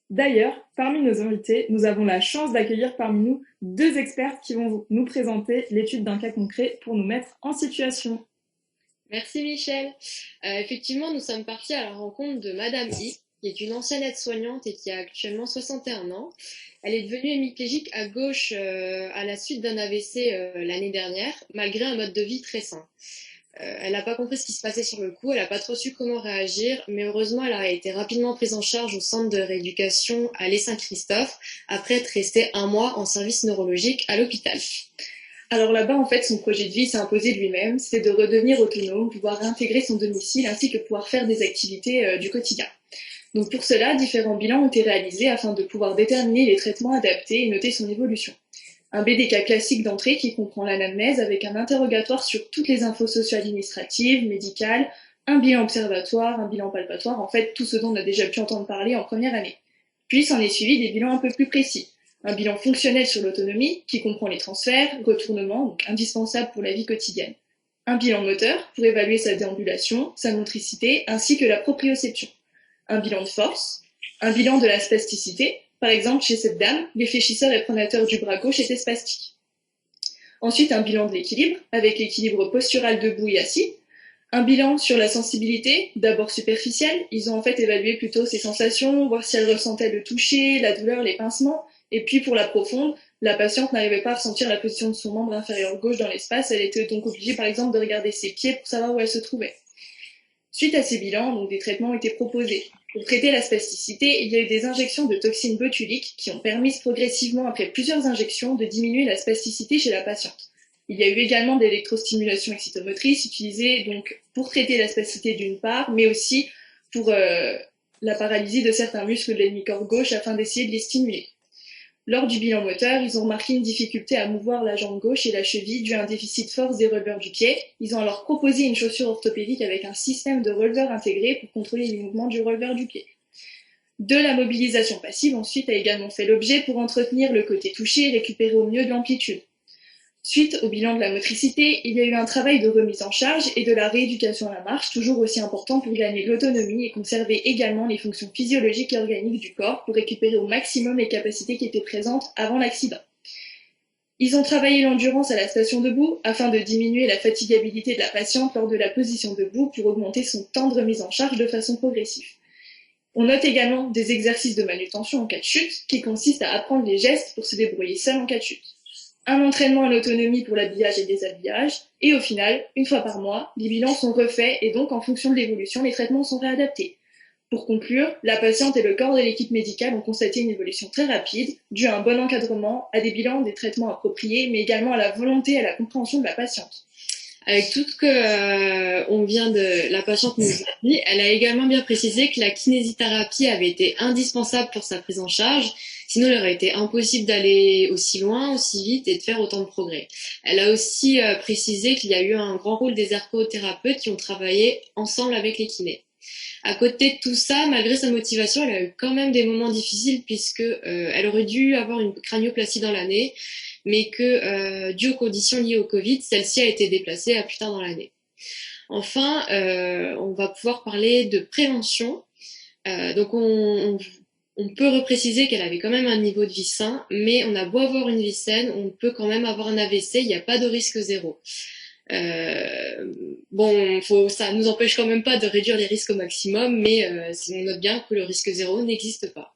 D'ailleurs, parmi nos invités, nous avons la chance d'accueillir parmi nous 2 experts qui vont nous présenter l'étude d'un cas concret pour nous mettre en situation. Merci Michel. Effectivement, nous sommes partis à la rencontre de Madame I, qui est une ancienne aide-soignante et qui a actuellement 61 ans. Elle est devenue hémiplégique à gauche à la suite d'un AVC l'année dernière, malgré un mode de vie très sain. Elle n'a pas compris ce qui se passait sur le coup, elle n'a pas trop su comment réagir, mais heureusement, elle a été rapidement prise en charge au centre de rééducation à Les Saint-Christophe, après être restée 1 mois en service neurologique à l'hôpital. Alors là-bas, en fait, son projet de vie s'est imposé lui-même, c'est de redevenir autonome, pouvoir réintégrer son domicile ainsi que pouvoir faire des activités du quotidien. Donc pour cela, différents bilans ont été réalisés afin de pouvoir déterminer les traitements adaptés et noter son évolution. Un BDK classique d'entrée qui comprend l'anamnèse avec un interrogatoire sur toutes les infos socio-administratives, médicales, un bilan observatoire, un bilan palpatoire, en fait tout ce dont on a déjà pu entendre parler en première année. Puis s'en est suivi des bilans un peu plus précis. Un bilan fonctionnel sur l'autonomie qui comprend les transferts, retournements, donc indispensables pour la vie quotidienne. Un bilan moteur pour évaluer sa déambulation, sa motricité ainsi que la proprioception. Un bilan de force, un bilan de la spasticité. Par exemple, chez cette dame, les fléchisseurs et pronateurs du bras gauche étaient spastiques. Ensuite, un bilan de l'équilibre, avec l'équilibre postural debout et assis. Un bilan sur la sensibilité, d'abord superficielle. Ils ont en fait évalué plutôt ses sensations, voir si elle ressentait le toucher, la douleur, les pincements. Et puis pour la profonde, la patiente n'arrivait pas à ressentir la position de son membre inférieur gauche dans l'espace. Elle était donc obligée, par exemple, de regarder ses pieds pour savoir où elle se trouvait. Suite à ces bilans, donc, des traitements ont été proposés. Pour traiter la spasticité, il y a eu des injections de toxines botuliques qui ont permis progressivement, après plusieurs injections, de diminuer la spasticité chez la patiente. Il y a eu également d'électrostimulation excitomotrice utilisée donc pour traiter la spasticité d'une part, mais aussi pour la paralysie de certains muscles de l'hémicorps gauche afin d'essayer de les stimuler. Lors du bilan moteur, ils ont remarqué une difficulté à mouvoir la jambe gauche et la cheville dû à un déficit de force des releveurs du pied. Ils ont alors proposé une chaussure orthopédique avec un système de releveur intégré pour contrôler les mouvements du releveur du pied. De la mobilisation passive ensuite a également fait l'objet pour entretenir le côté touché et récupérer au mieux de l'amplitude. Suite au bilan de la motricité, il y a eu un travail de remise en charge et de la rééducation à la marche, toujours aussi important pour gagner l'autonomie et conserver également les fonctions physiologiques et organiques du corps pour récupérer au maximum les capacités qui étaient présentes avant l'accident. Ils ont travaillé l'endurance à la station debout afin de diminuer la fatigabilité de la patiente lors de la position debout pour augmenter son temps de remise en charge de façon progressive. On note également des exercices de manutention en cas de chute qui consistent à apprendre les gestes pour se débrouiller seul en cas de chute. Un entraînement à l'autonomie pour l'habillage et le déshabillage, et au final, 1 fois par mois, les bilans sont refaits et donc en fonction de l'évolution, les traitements sont réadaptés. Pour conclure, la patiente et le corps de l'équipe médicale ont constaté une évolution très rapide, due à un bon encadrement, à des bilans, des traitements appropriés, mais également à la volonté et à la compréhension de la patiente. Avec tout ce que on vient de la patiente nous a dit, elle a également bien précisé que la kinésithérapie avait été indispensable pour sa prise en charge, sinon il aurait été impossible d'aller aussi loin, aussi vite et de faire autant de progrès. Elle a aussi précisé qu'il y a eu un grand rôle des ergothérapeutes qui ont travaillé ensemble avec les kinés. À côté de tout ça, malgré sa motivation, elle a eu quand même des moments difficiles puisque elle aurait dû avoir une cranioplastie dans l'année, mais que dû aux conditions liées au Covid, celle-ci a été déplacée à plus tard dans l'année. Enfin, on va pouvoir parler de prévention. Donc on peut repréciser qu'elle avait quand même un niveau de vie sain, mais on a beau avoir une vie saine, on peut quand même avoir un AVC, il n'y a pas de risque zéro. Ça nous empêche quand même pas de réduire les risques au maximum, mais on note bien que le risque zéro n'existe pas.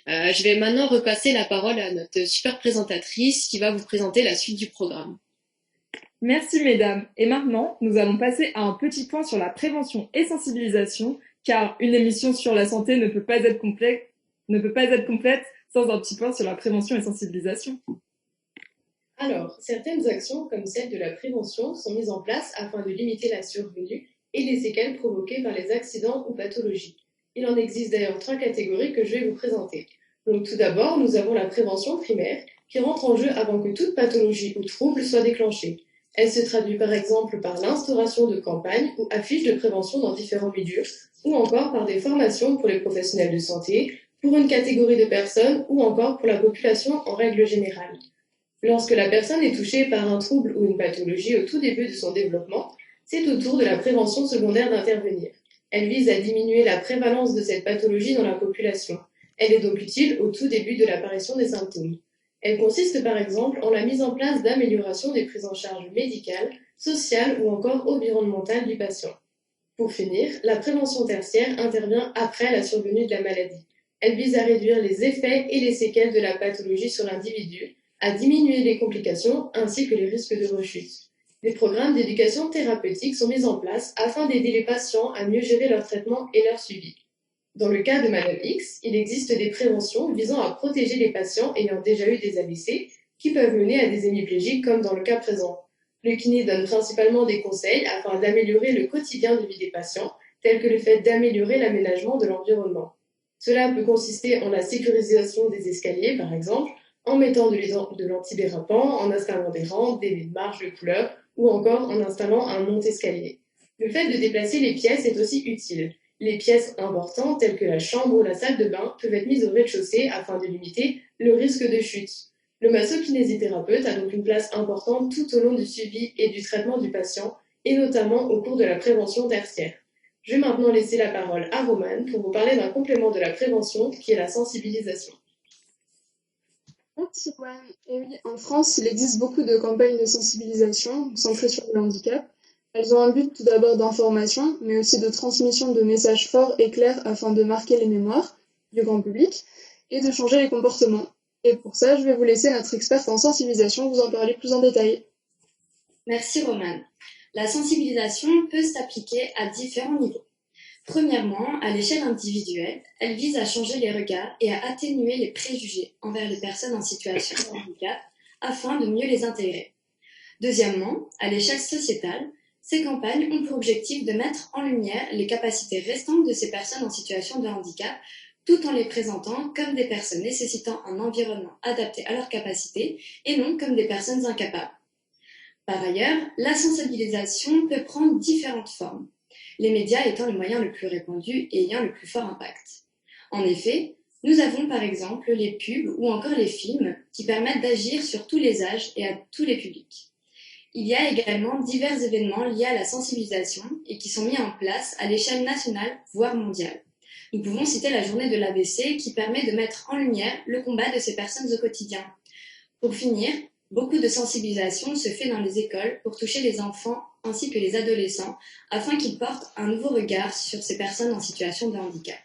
Je vais maintenant repasser la parole à notre super présentatrice qui va vous présenter la suite du programme. Merci mesdames. Et maintenant, nous allons passer à un petit point sur la prévention et sensibilisation, car une émission sur la santé ne peut pas être complète sans un petit point sur la prévention et sensibilisation. Alors, certaines actions comme celle de la prévention sont mises en place afin de limiter la survenue et les séquelles provoquées par les accidents ou pathologies. Il en existe d'ailleurs 3 catégories que je vais vous présenter. Donc tout d'abord, nous avons la prévention primaire qui rentre en jeu avant que toute pathologie ou trouble soit déclenchée. Elle se traduit par exemple par l'instauration de campagnes ou affiches de prévention dans différents milieux, ou encore par des formations pour les professionnels de santé, pour une catégorie de personnes ou encore pour la population en règle générale. Lorsque la personne est touchée par un trouble ou une pathologie au tout début de son développement, c'est au tour de la prévention secondaire d'intervenir. Elle vise à diminuer la prévalence de cette pathologie dans la population. Elle est donc utile au tout début de l'apparition des symptômes. Elle consiste par exemple en la mise en place d'améliorations des prises en charge médicales, sociales ou encore environnementales du patient. Pour finir, la prévention tertiaire intervient après la survenue de la maladie. Elle vise à réduire les effets et les séquelles de la pathologie sur l'individu, à diminuer les complications ainsi que les risques de rechute. Des programmes d'éducation thérapeutique sont mis en place afin d'aider les patients à mieux gérer leur traitement et leur suivi. Dans le cas de Madame X, il existe des préventions visant à protéger les patients ayant déjà eu des AVC qui peuvent mener à des hémiplégiques comme dans le cas présent. Le kiné donne principalement des conseils afin d'améliorer le quotidien de vie des patients, tel que le fait d'améliorer l'aménagement de l'environnement. Cela peut consister en la sécurisation des escaliers, par exemple, en mettant de l'antidérapant, en installant des rampes, des marches de couleur ou encore en installant un monte-escalier. Le fait de déplacer les pièces est aussi utile. Les pièces importantes, telles que la chambre ou la salle de bain, peuvent être mises au rez-de-chaussée afin de limiter le risque de chute. Le masso-kinésithérapeute a donc une place importante tout au long du suivi et du traitement du patient, et notamment au cours de la prévention tertiaire. Je vais maintenant laisser la parole à Romane pour vous parler d'un complément de la prévention qui est la sensibilisation. Merci Juan. Et oui, en France, il existe beaucoup de campagnes de sensibilisation centrées sur le handicap. Elles ont un but tout d'abord d'information, mais aussi de transmission de messages forts et clairs afin de marquer les mémoires du grand public et de changer les comportements. Et pour ça, je vais vous laisser notre experte en sensibilisation vous en parler plus en détail. Merci Romane. La sensibilisation peut s'appliquer à différents niveaux. Premièrement, à l'échelle individuelle, elle vise à changer les regards et à atténuer les préjugés envers les personnes en situation de handicap afin de mieux les intégrer. Deuxièmement, à l'échelle sociétale, ces campagnes ont pour objectif de mettre en lumière les capacités restantes de ces personnes en situation de handicap tout en les présentant comme des personnes nécessitant un environnement adapté à leurs capacités et non comme des personnes incapables. Par ailleurs, la sensibilisation peut prendre différentes formes, les médias étant le moyen le plus répandu et ayant le plus fort impact. En effet, nous avons par exemple les pubs ou encore les films qui permettent d'agir sur tous les âges et à tous les publics. Il y a également divers événements liés à la sensibilisation et qui sont mis en place à l'échelle nationale, voire mondiale. Nous pouvons citer la journée de l'AVC qui permet de mettre en lumière le combat de ces personnes au quotidien. Pour finir, beaucoup de sensibilisation se fait dans les écoles pour toucher les enfants ainsi que les adolescents afin qu'ils portent un nouveau regard sur ces personnes en situation de handicap.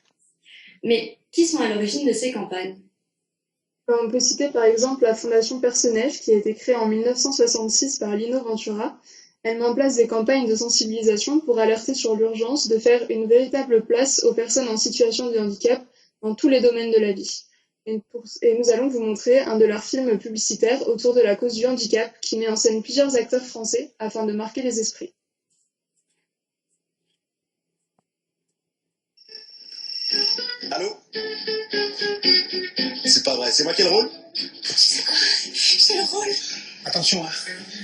Mais qui sont à l'origine de ces campagnes ? On peut citer par exemple la Fondation Personnage qui a été créée en 1966 par Lino Ventura. Elle met en place des campagnes de sensibilisation pour alerter sur l'urgence de faire une véritable place aux personnes en situation de handicap dans tous les domaines de la vie. Et nous allons vous montrer un de leurs films publicitaires autour de la cause du handicap qui met en scène plusieurs acteurs français afin de marquer les esprits. Allô? C'est pas vrai, c'est moi qui ai le rôle? C'est quoi? C'est le rôle. Attention, hein.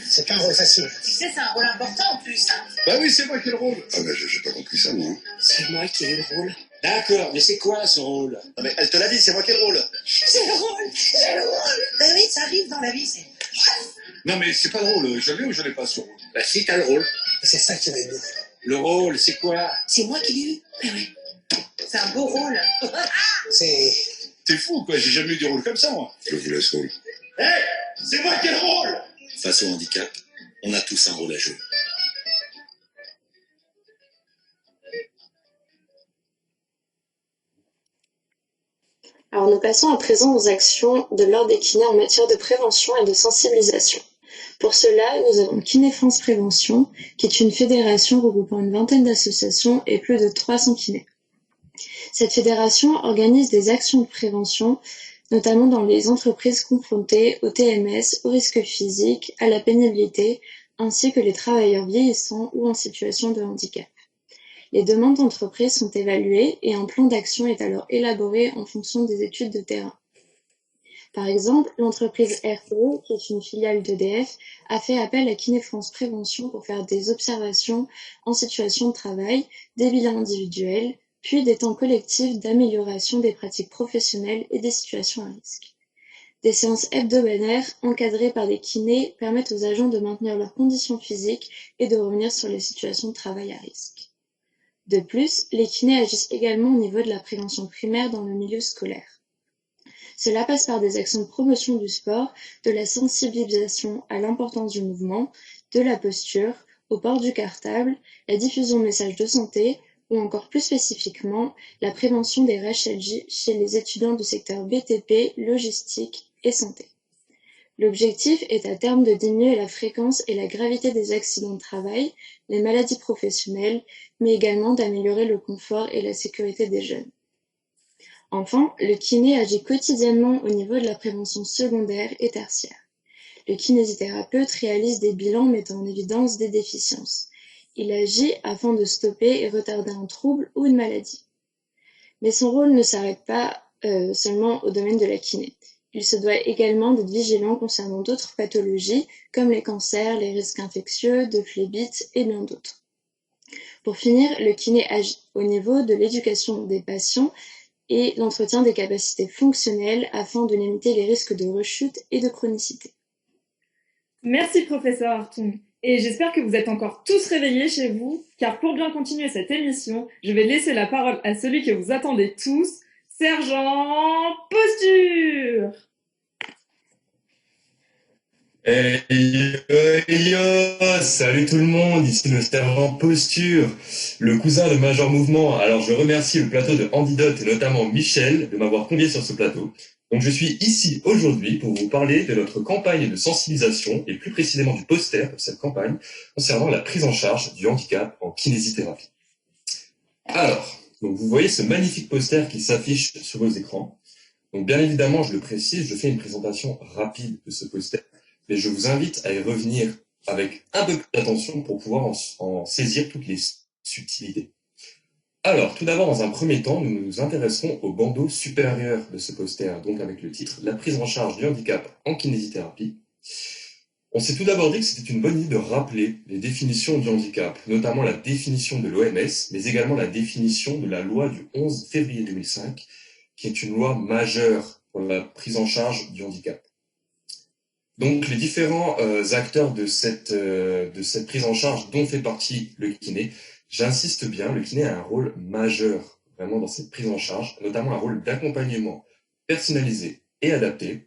C'est pas un rôle facile. Tu sais, c'est un rôle important en plus. Hein. Bah oui, c'est moi qui ai le rôle. Ah bah j'ai pas compris ça, moi. C'est moi qui ai le rôle. D'accord, mais c'est quoi ce rôle? Non mais elle te l'a dit, c'est moi qui ai le rôle. C'est le rôle. C'est le rôle. Bah oui, ça arrive dans la vie, c'est... Non mais c'est pas drôle, je l'ai ou je l'ai pas ce rôle? Bah si, t'as le rôle. C'est ça qui va être beau. Le rôle, c'est quoi? C'est moi qui l'ai eu. Bah oui. C'est un beau rôle. C'est... T'es fou quoi, j'ai jamais eu des rôles comme ça moi. Je vous laisse rôle. Hé, c'est moi qui ai le rôle. Face au handicap, on a tous un rôle à jouer. Alors Alors nous passons à présent aux actions de l'Ordre des kinés en matière de prévention et de sensibilisation. Pour cela, nous avons Kiné France Prévention, qui est une fédération regroupant une vingtaine d'associations et plus de 300 kinés. Cette fédération organise des actions de prévention, notamment dans les entreprises confrontées au TMS, aux risques physiques, à la pénibilité, ainsi que les travailleurs vieillissants ou en situation de handicap. Les demandes d'entreprise sont évaluées et un plan d'action est alors élaboré en fonction des études de terrain. Par exemple, l'entreprise RTE, qui est une filiale d'EDF, a fait appel à Kiné France Prévention pour faire des observations en situation de travail, des bilans individuels, puis des temps collectifs d'amélioration des pratiques professionnelles et des situations à risque. Des séances hebdomadaires encadrées par des kinés permettent aux agents de maintenir leurs conditions physiques et de revenir sur les situations de travail à risque. De plus, les kinés agissent également au niveau de la prévention primaire dans le milieu scolaire. Cela passe par des actions de promotion du sport, de la sensibilisation à l'importance du mouvement, de la posture, au port du cartable, la diffusion de messages de santé ou encore plus spécifiquement la prévention des RHLJ chez les étudiants du secteur BTP, logistique et santé. L'objectif est à terme de diminuer la fréquence et la gravité des accidents de travail, les maladies professionnelles, mais également d'améliorer le confort et la sécurité des jeunes. Enfin, le kiné agit quotidiennement au niveau de la prévention secondaire et tertiaire. Le kinésithérapeute réalise des bilans mettant en évidence des déficiences. Il agit afin de stopper et retarder un trouble ou une maladie. Mais son rôle ne s'arrête pas seulement au domaine de la kiné. Il se doit également d'être vigilant concernant d'autres pathologies comme les cancers, les risques infectieux, de phlébites et bien d'autres. Pour finir, le kiné agit au niveau de l'éducation des patients et l'entretien des capacités fonctionnelles afin de limiter les risques de rechute et de chronicité. Merci professeur Hartung. Et j'espère que vous êtes encore tous réveillés chez vous, car pour bien continuer cette émission, je vais laisser la parole à celui que vous attendez tous, Sergent Posture. Hey yo, salut tout le monde, ici le sergent Posture, le cousin de Major Mouvement. Alors je remercie le plateau de Antidote et notamment Michel de m'avoir convié sur ce plateau. Donc je suis ici aujourd'hui pour vous parler de notre campagne de sensibilisation et plus précisément du poster de cette campagne concernant la prise en charge du handicap en kinésithérapie. Alors, donc vous voyez ce magnifique poster qui s'affiche sur vos écrans. Donc bien évidemment, je le précise, je fais une présentation rapide de ce poster, mais je vous invite à y revenir avec un peu plus d'attention pour pouvoir en saisir toutes les subtilités. Alors, tout d'abord, dans un premier temps, nous nous intéresserons au bandeau supérieur de ce poster, donc avec le titre « La prise en charge du handicap en kinésithérapie ». On s'est tout d'abord dit que c'était une bonne idée de rappeler les définitions du handicap, notamment la définition de l'OMS, mais également la définition de la loi du 11 février 2005, qui est une loi majeure pour la prise en charge du handicap. Donc, les différents acteurs de cette prise en charge dont fait partie le kiné, j'insiste bien, le kiné a un rôle majeur vraiment dans cette prise en charge, notamment un rôle d'accompagnement personnalisé et adapté.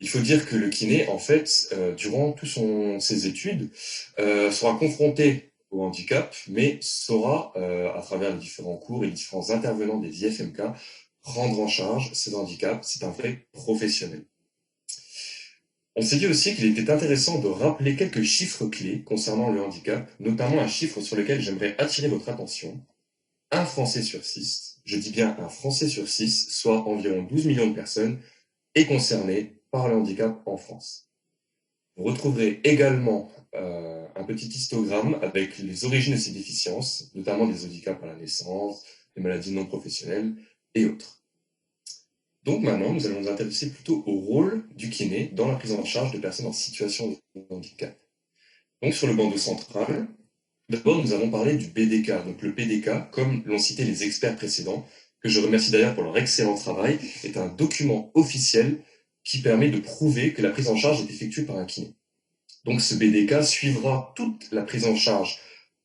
Il faut dire que le kiné, en fait, durant toutes ses études, sera confronté au handicap, mais saura, à travers les différents cours et les différents intervenants des IFMK, prendre en charge ces handicaps. C'est un vrai professionnel. On s'est dit aussi qu'il était intéressant de rappeler quelques chiffres clés concernant le handicap, notamment un chiffre sur lequel j'aimerais attirer votre attention. Un Français sur 6, je dis bien un Français sur 6, soit environ 12 millions de personnes, est concerné par le handicap en France. Vous retrouverez également un petit histogramme avec les origines de ces déficiences, notamment des handicaps à la naissance, des maladies non professionnelles et autres. Donc maintenant, nous allons nous intéresser plutôt au rôle du kiné dans la prise en charge de personnes en situation de handicap. Donc sur le bandeau central, d'abord nous allons parler du BDK. Donc le BDK, comme l'ont cité les experts précédents, que je remercie d'ailleurs pour leur excellent travail, est un document officiel qui permet de prouver que la prise en charge est effectuée par un kiné. Donc ce BDK suivra toute la prise en charge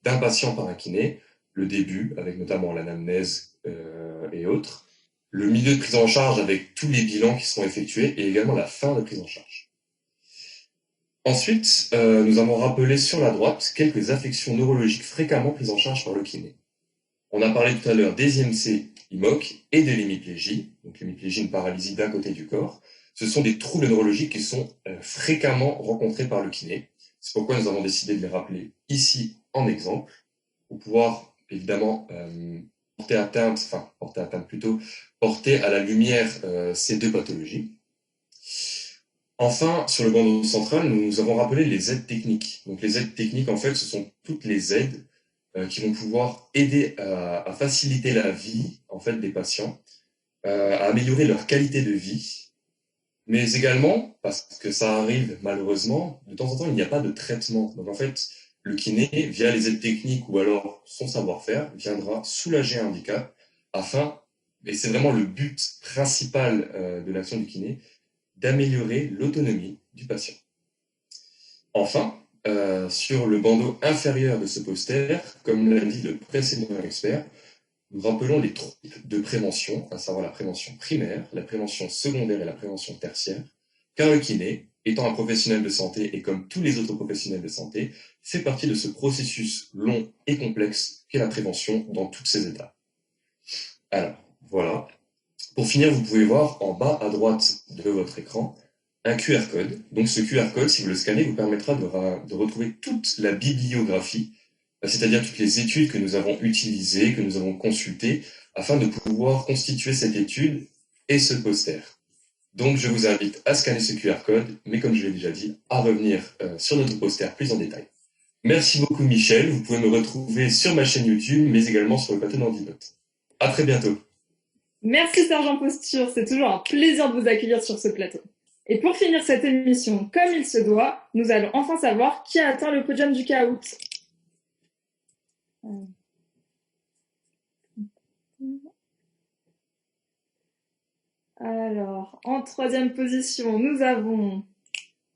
d'un patient par un kiné, le début avec notamment l'anamnèse et autres, le milieu de prise en charge avec tous les bilans qui seront effectués et également la fin de prise en charge. Ensuite, nous avons rappelé sur la droite quelques affections neurologiques fréquemment prises en charge par le kiné. On a parlé tout à l'heure des IMC, IMOC, et de l'hémiplégie, donc l'hémiplégie, une paralysie d'un côté du corps. Ce sont des troubles neurologiques qui sont fréquemment rencontrés par le kiné. C'est pourquoi nous avons décidé de les rappeler ici en exemple, pour pouvoir évidemment porter à la lumière ces deux pathologies. Enfin, sur le bandeau central, nous avons rappelé les aides techniques. Donc les aides techniques, en fait, ce sont toutes les aides qui vont pouvoir aider à faciliter la vie en fait, des patients, à améliorer leur qualité de vie, mais également, parce que ça arrive malheureusement, de temps en temps, il n'y a pas de traitement. Donc en fait, le kiné, via les aides techniques ou alors son savoir-faire, viendra soulager un handicap afin, et c'est vraiment le but principal de l'action du kiné, d'améliorer l'autonomie du patient. Enfin, sur le bandeau inférieur de ce poster, comme l'a dit le précédent expert, nous rappelons les types de prévention, à savoir la prévention primaire, la prévention secondaire et la prévention tertiaire, car le kiné, étant un professionnel de santé et comme tous les autres professionnels de santé, fait partie de ce processus long et complexe qu'est la prévention dans toutes ses étapes. Alors, voilà. Pour finir, vous pouvez voir en bas à droite de votre écran un QR code. Donc ce QR code, si vous le scannez, vous permettra de retrouver toute la bibliographie, c'est-à-dire toutes les études que nous avons utilisées, que nous avons consultées, afin de pouvoir constituer cette étude et ce poster. Donc je vous invite à scanner ce QR code, mais comme je l'ai déjà dit, à revenir sur notre poster plus en détail. Merci beaucoup Michel, vous pouvez me retrouver sur ma chaîne YouTube, mais également sur le plateau d'Andidote. À très bientôt. Merci Sergent Posture, c'est toujours un plaisir de vous accueillir sur ce plateau. Et pour finir cette émission comme il se doit, nous allons enfin savoir qui a atteint le podium du Kahoot. Alors, en troisième position, nous avons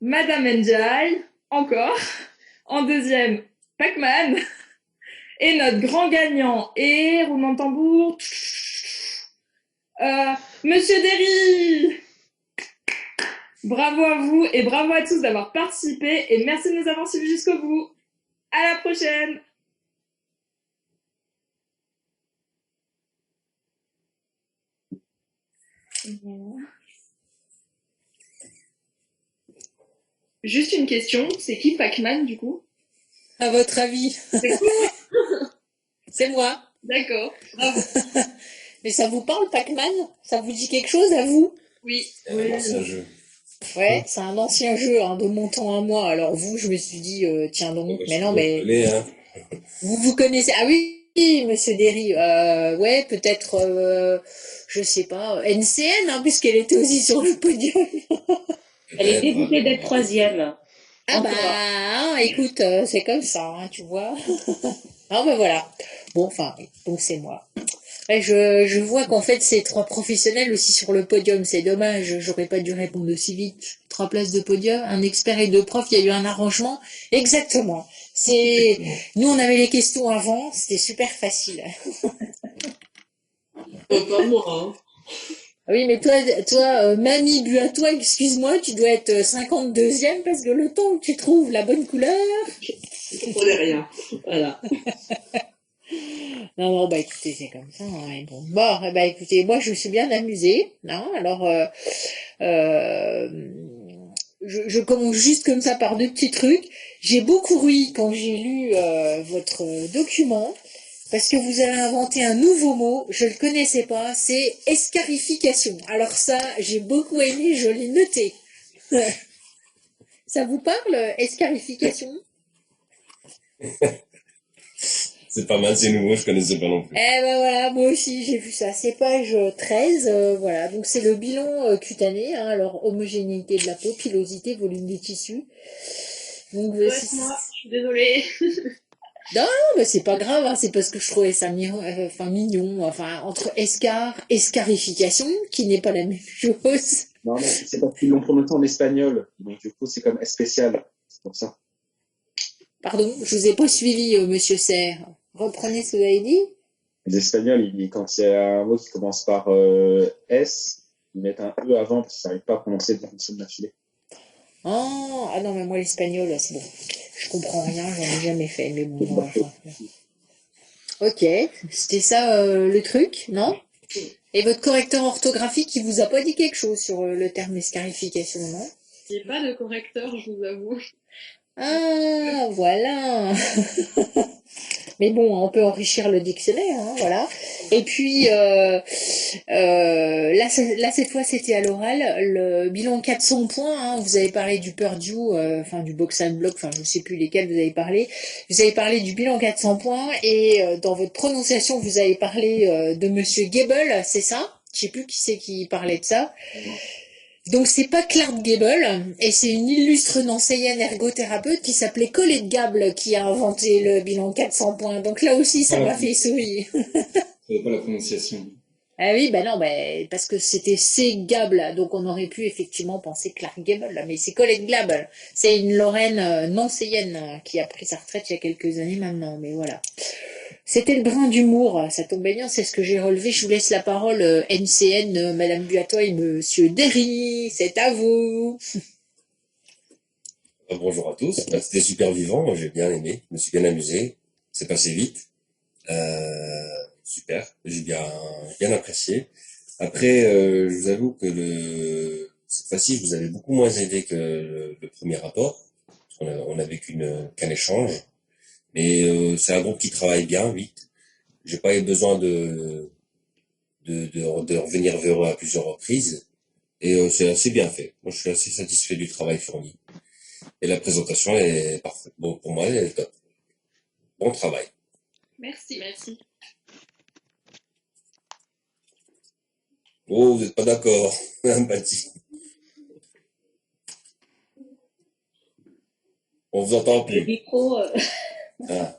Madame Ndiaye, encore. En deuxième, Pac-Man. Et notre grand gagnant est, roulement de tambour, Monsieur Derry. Bravo à vous et bravo à tous d'avoir participé et merci de nous avoir suivis jusqu'au bout. À la prochaine. Juste une question, c'est qui Pac-Man du coup? À votre avis? C'est quoi? C'est moi. D'accord. Mais ça vous parle, Pac-Man? Ça vous dit quelque chose à vous? Oui. C'est un ancien jeu. Ouais, c'est un ancien jeu de mon temps à moi. Alors vous, je me suis dit, tiens donc, mais non, mais vous connaissez. Ah oui, Monsieur Derry. Ouais, peut-être, je sais pas, NCN, puisqu'elle était aussi sur le podium. Elle est dégoûtée d'être troisième. Ah bah, écoute, c'est comme ça, tu vois. Ah bah voilà. Bon, enfin, donc c'est moi. Ouais, je vois qu'en fait, c'est 3 professionnels aussi sur le podium. C'est dommage, j'aurais pas dû répondre aussi vite. 3 places de podium, un expert et 2 profs, il y a eu un arrangement. Exactement. Nous, on avait les questions avant, c'était super facile. Pas moi, hein. Oui, mais toi, mamie, bu à toi, excuse-moi, tu dois être 52e parce que le temps que tu trouves la bonne couleur. Je comprenais rien. Voilà. Non, bah écoutez, c'est comme ça. Hein, bon, bah écoutez, moi je me suis bien amusée. Hein, alors, je commence juste comme ça par 2 petits trucs. J'ai beaucoup ri quand j'ai lu votre document. Parce que vous avez inventé un nouveau mot, je le connaissais pas, c'est escarification. Alors ça, j'ai beaucoup aimé, je l'ai noté. Ça vous parle, escarification? C'est pas mal, c'est nouveau, je connaissais pas non plus. Eh ben voilà, moi aussi j'ai vu ça. C'est page 13, voilà. Donc c'est le bilan cutané, alors homogénéité de la peau, pilosité, volume des tissus. Donc moi, je suis désolée. Non, mais c'est pas grave, hein, c'est parce que je trouvais ça mignon, entre escarification, qui n'est pas la même chose. Non, mais c'est parce qu'ils l'ont prononcé en espagnol, donc du coup c'est comme spécial, c'est pour ça. Pardon, je vous ai pas suivi, monsieur Serre. Reprenez ce que vous avez dit. Les Espagnols, quand il y a un mot qui commence par S, ils mettent un E avant parce qu'ils n'arrivent pas à prononcer de façon d'affilée. Ah non, mais moi l'espagnol, c'est bon. Je comprends rien, j'en ai jamais fait, mais bon. Ok, c'était ça le truc, non? Et votre correcteur orthographique, il vous a pas dit quelque chose sur le terme escarification, non? Il n'y a pas de correcteur, je vous avoue. Ah, voilà. Mais bon, on peut enrichir le dictionnaire, hein, voilà. Et puis, là, cette fois, c'était à l'oral, le bilan 400 points, hein, vous avez parlé du Purdue, enfin, du Box and Block, enfin, je sais plus lesquels vous avez parlé. Vous avez parlé du bilan 400 points, et dans votre prononciation, vous avez parlé de Monsieur Gable, c'est ça? Je sais plus qui c'est qui parlait de ça. Donc c'est pas Clark Gable, et c'est une illustre nancéienne ergothérapeute qui s'appelait Colette Gable qui a inventé le bilan 400 points. Donc là aussi ça m'a fait sourire. C'est pas la prononciation. Ah oui, ben non, parce que c'était C. Gable, donc on aurait pu effectivement penser Clark Gable, mais c'est Colette Gable. C'est une Lorraine nancéienne qui a pris sa retraite il y a quelques années maintenant, mais voilà. C'était le brin d'humour, ça tombait bien, c'est ce que j'ai relevé. Je vous laisse la parole, NCN, Madame Buatois et Monsieur Derry, c'est à vous. Bonjour à tous. C'était super vivant, moi j'ai bien aimé, je me suis bien amusé, c'est passé vite. Super, j'ai bien apprécié. Après, je vous avoue que cette fois-ci, je vous avez beaucoup moins aidé que le premier rapport. On avait qu'un échange. Mais c'est un groupe qui travaille bien, vite. J'ai pas eu besoin de revenir vers eux à plusieurs reprises. Et c'est assez bien fait. Moi, je suis assez satisfait du travail fourni. Et la présentation est parfaite. Bon, pour moi, elle est top. Bon travail. Merci. Oh, vous n'êtes pas d'accord, Baptiste. On vous entend plus. Le micro. Ah.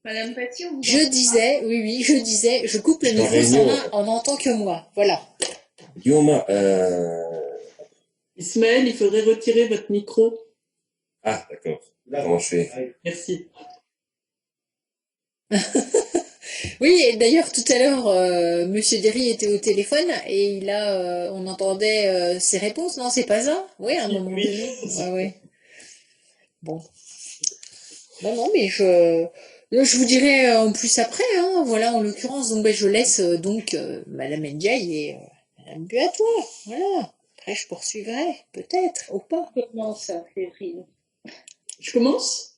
Madame Paty, on vous Je disais, je coupe le micro, on n'entend que moi, voilà. Guillaume, Ismaël, il faudrait retirer votre micro. Ah, d'accord. Comment je fais? Merci. Oui, et d'ailleurs tout à l'heure, Monsieur Derry était au téléphone et on entendait ses réponses, non, c'est pas ça? Oui, à un moment donné. Ouais. Bon. Non, mais je vous dirai en plus après, hein, voilà, en l'occurrence, donc je laisse Madame Ndiaye et Madame Buatois, voilà. Après, je poursuivrai, peut-être, ou pas. Comment ça, Séverine? Je commence?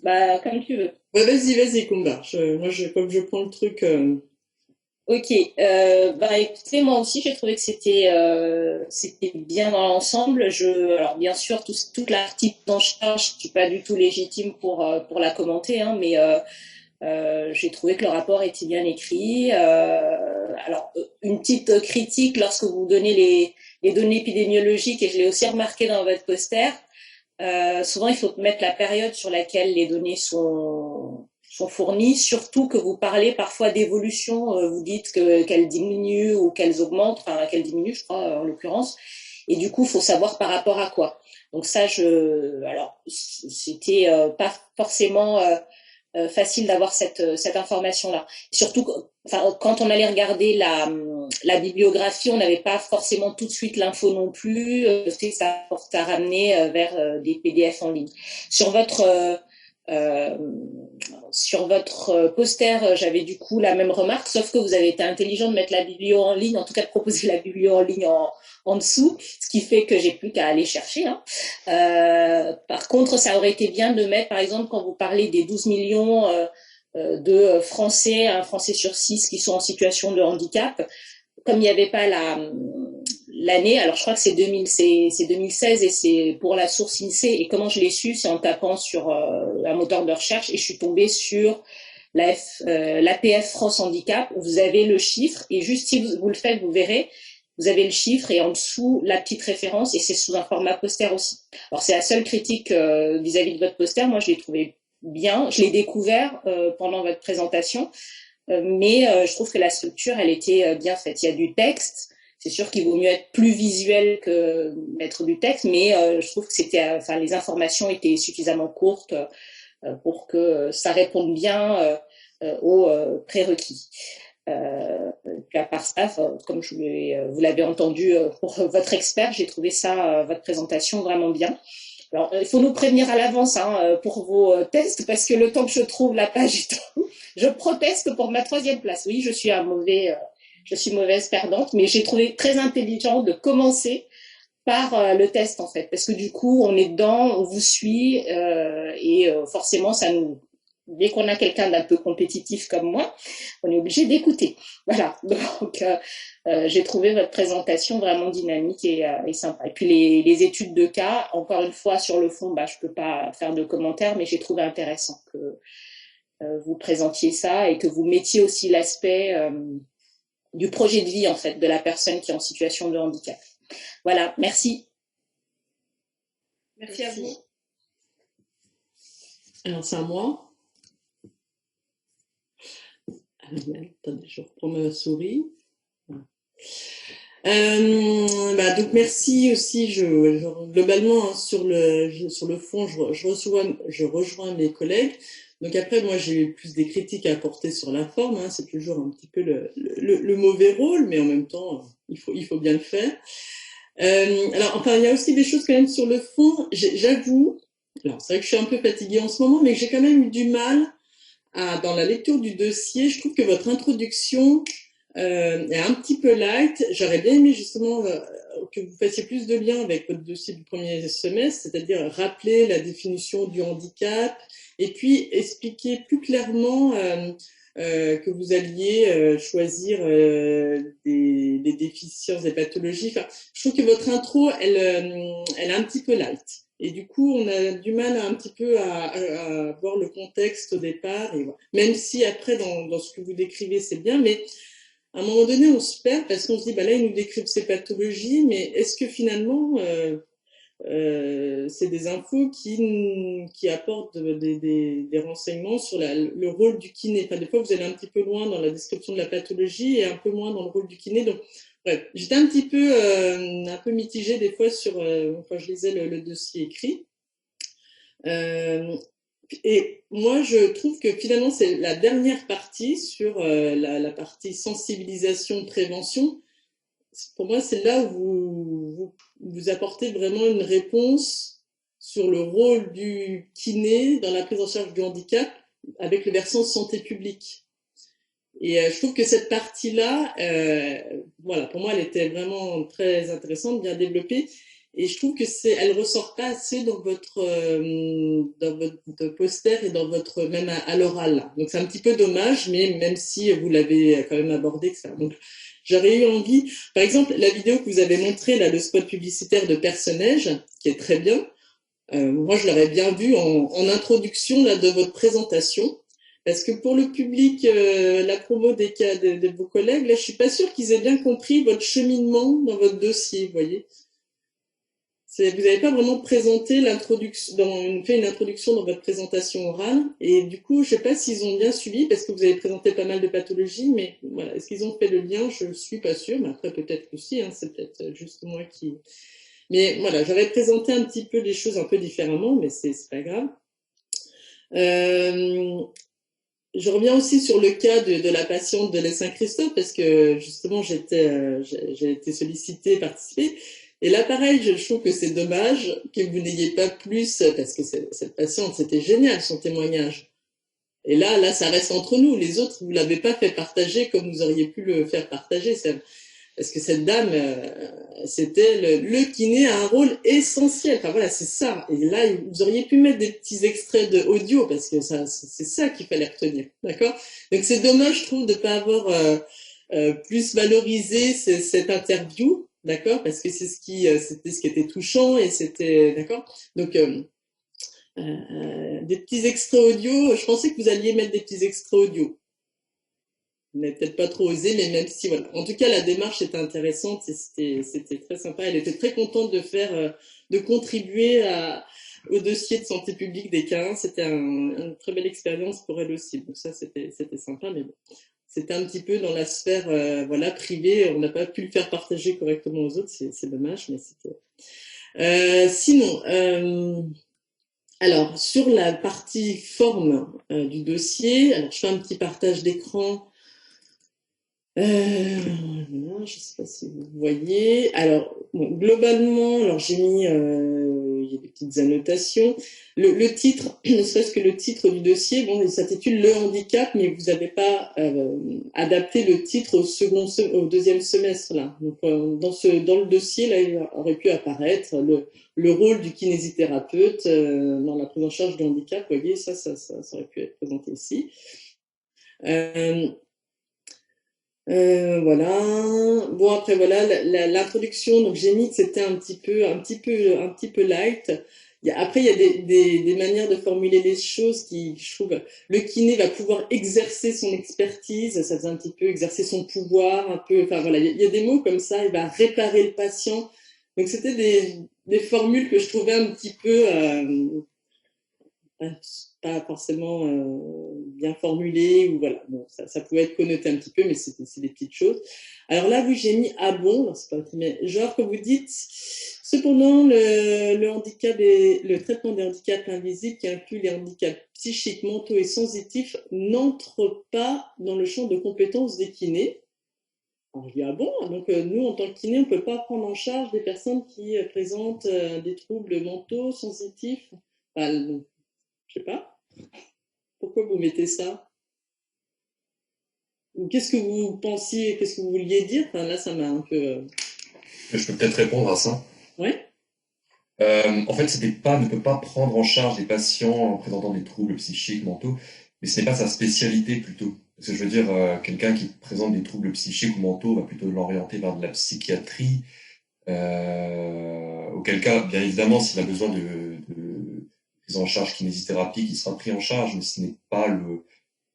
Bah, comme tu veux. Ouais, vas-y, Kumba. Comme je prends le truc. Ok. Écoutez, moi aussi, j'ai trouvé que c'était bien dans l'ensemble. Alors, bien sûr, toute la petite en charge, je suis pas du tout légitime pour la commenter, hein, mais j'ai trouvé que le rapport était bien écrit. Alors, une petite critique lorsque vous donnez les données épidémiologiques, et je l'ai aussi remarqué dans votre poster. Souvent, il faut mettre la période sur laquelle les données sont fournies, surtout que vous parlez parfois d'évolution, vous dites qu'elles diminuent ou qu'elles augmentent, enfin qu'elles diminuent, je crois, en l'occurrence, et du coup, il faut savoir par rapport à quoi. Donc ça, alors, c'était pas forcément facile d'avoir cette information-là. Surtout, quand on allait regarder la bibliographie, on n'avait pas forcément tout de suite l'info non plus. Ça ramenait vers des PDF en ligne. Sur votre poster, j'avais du coup la même remarque, sauf que vous avez été intelligent de mettre la biblio en ligne, en tout cas de proposer la biblio en ligne en dessous, ce qui fait que j'ai plus qu'à aller chercher. Hein. Par contre, ça aurait été bien de mettre, par exemple, quand vous parlez des 12 millions de Français, un Français sur 6 qui sont en situation de handicap, comme il n'y avait pas l'année, alors je crois que c'est 2016 et c'est pour la source INSEE, et comment je l'ai su, c'est en tapant sur un moteur de recherche, et je suis tombée sur l'APF France Handicap, où vous avez le chiffre, et juste si vous le faites, vous verrez, vous avez le chiffre et en dessous la petite référence, et c'est sous un format poster aussi. Alors c'est la seule critique vis-à-vis de votre poster, moi je l'ai trouvé bien, je l'ai découvert pendant votre présentation, mais je trouve que la structure elle était bien faite. Il y a du texte, c'est sûr qu'il vaut mieux être plus visuel que mettre du texte, mais je trouve que les informations étaient suffisamment courtes pour que ça réponde bien aux prérequis. Puis à part ça, comme vous l'avez entendu pour votre expert, j'ai trouvé votre présentation vraiment bien. Alors, il faut nous prévenir à l'avance pour vos tests, parce que le temps que je trouve la page et tout, je proteste pour ma 3e place. Oui, je suis mauvaise perdante, mais j'ai trouvé très intelligent de commencer par le test, en fait, parce que du coup, on est dedans, on vous suit, et forcément, dès qu'on a quelqu'un d'un peu compétitif comme moi, on est obligé d'écouter. Voilà. Donc, j'ai trouvé votre présentation vraiment dynamique et sympa. Et puis les études de cas, encore une fois, sur le fond, je peux pas faire de commentaires, mais j'ai trouvé intéressant que vous présentiez ça et que vous mettiez aussi l'aspect du projet de vie, en fait, de la personne qui est en situation de handicap. Voilà. Merci. Merci à vous. Alors, c'est à moi. Attendez, je reprends ma souris. Donc merci aussi. Globalement, sur le fond, je rejoins mes collègues. Donc après, moi, j'ai plus des critiques à apporter sur la forme. C'est toujours un petit peu le mauvais rôle, mais en même temps, il faut bien le faire. Alors, enfin, il y a aussi des choses quand même sur le fond. J'avoue, alors c'est vrai que je suis un peu fatiguée en ce moment, mais j'ai quand même eu du mal dans la lecture du dossier. Je trouve que votre introduction est un petit peu light. J'aurais bien aimé justement que vous fassiez plus de liens avec votre dossier du premier semestre, c'est-à-dire rappeler la définition du handicap et puis expliquer plus clairement que vous alliez choisir des déficiences, des pathologies. Enfin, je trouve que votre intro, elle est un petit peu light. Et du coup, on a du mal un petit peu à voir le contexte au départ. Et voilà. Même si après, dans ce que vous décrivez, c'est bien, mais à un moment donné, on se perd parce qu'on se dit, là, ils nous décrivent ces pathologies, mais est-ce que finalement, c'est des infos qui apportent des renseignements sur le rôle du kiné. Enfin, des fois, vous allez un petit peu loin dans la description de la pathologie et un peu moins dans le rôle du kiné. Donc, bref, j'étais un peu mitigée des fois quand je lisais le dossier écrit. Et moi, je trouve que finalement, c'est la dernière partie sur la partie sensibilisation, prévention. Pour moi, c'est là où vous apportez vraiment une réponse sur le rôle du kiné dans la prise en charge du handicap avec le versant santé publique. Et je trouve que cette partie-là, voilà, pour moi, elle était vraiment très intéressante, bien développée. Et je trouve que elle ressort pas assez dans votre poster et dans votre même à l'oral. Donc c'est un petit peu dommage, mais même si vous l'avez quand même abordé, etc. Donc j'aurais eu envie, par exemple, la vidéo que vous avez montrée là, le spot publicitaire de Personnage, qui est très bien. Moi, je l'aurais bien vu en introduction là de votre présentation. Parce que pour le public, la promo des cas de vos collègues, là, je suis pas sûre qu'ils aient bien compris votre cheminement dans votre dossier, vous voyez. Vous n'avez pas vraiment présenté fait une introduction dans votre présentation orale, et du coup, je sais pas s'ils ont bien suivi, parce que vous avez présenté pas mal de pathologies, mais voilà, est-ce qu'ils ont fait le lien? Je suis pas sûre, mais après peut-être que si, c'est peut-être juste moi qui... Mais voilà, j'aurais présenté un petit peu les choses un peu différemment, mais c'est pas grave. Je reviens aussi sur le cas de la patiente de l'Est Saint-Christophe, parce que justement, j'ai été sollicitée, participée. Et là, pareil, je trouve que c'est dommage que vous n'ayez pas plus, parce que cette patiente, c'était génial, son témoignage. Et là, ça reste entre nous. Les autres, vous l'avez pas fait partager comme vous auriez pu le faire partager. Parce que cette dame, c'était le kiné a un rôle essentiel. Enfin voilà, c'est ça. Et là, vous auriez pu mettre des petits extraits de audio, parce que c'est ça qu'il fallait retenir. D'accord? Donc c'est dommage, je trouve, de pas avoir plus valorisé cette interview. D'accord, parce que c'était ce qui était touchant et c'était d'accord. Donc des petits extraits audio. Je pensais que vous alliez mettre des petits extraits audio. Vous n'avez peut-être pas trop osé, mais même si voilà. En tout cas, la démarche était intéressante et c'était très sympa. Elle était très contente de contribuer au dossier de santé publique des cas. C'était une très belle expérience pour elle aussi. Donc ça, c'était sympa, mais bon. C'était un petit peu dans la sphère voilà, privée. On n'a pas pu le faire partager correctement aux autres. C'est dommage, mais c'était... sinon, alors, sur la partie forme du dossier, alors je fais un petit partage d'écran. Je ne sais pas si vous voyez. Alors, bon, globalement, alors j'ai mis... il y a des petites annotations. Le titre, ne serait-ce que le titre du dossier, bon, il s'intitule Le handicap, mais vous n'avez pas adapté le titre au deuxième semestre là. Donc dans le dossier là, il aurait pu apparaître le rôle du kinésithérapeute dans la prise en charge du handicap. Vous voyez, ça aurait pu être présenté ici. Voilà. Bon, après voilà l'introduction. Donc j'ai mis que c'était un petit peu light. Après il y a des manières de formuler les choses qui, je trouve, le kiné va pouvoir exercer son expertise. Ça fait un petit peu exercer son pouvoir, un peu. Enfin voilà, il y a des mots comme ça. Il va réparer le patient. Donc c'était des formules que je trouvais un petit peu pas forcément bien formulé, ou voilà, bon, ça pouvait être connoté un petit peu, mais c'est des petites choses. Alors là, oui, j'ai mis « ah bon », c'est pas mais genre que vous dites « cependant, le handicap et le traitement des handicaps invisibles qui inclut les handicaps psychiques, mentaux et sensitifs n'entre pas dans le champ de compétences des kinés ». Alors, je dis « ah bon », donc nous, en tant que kiné, on peut pas prendre en charge des personnes qui présentent des troubles mentaux, sensitifs, enfin, je sais pas. Pourquoi vous mettez ça? Ou qu'est-ce que vous pensiez, qu'est-ce que vous vouliez dire? Enfin, là, ça m'a un peu... Je peux peut-être répondre à ça. Ouais. En fait, ne peut pas prendre en charge des patients en présentant des troubles psychiques, mentaux, mais ce n'est pas sa spécialité plutôt. Parce que je veux dire, quelqu'un qui présente des troubles psychiques ou mentaux va plutôt l'orienter vers de la psychiatrie, auquel cas, bien évidemment, s'il a besoin de prise en charge kinésithérapie, qui sera pris en charge, mais ce n'est pas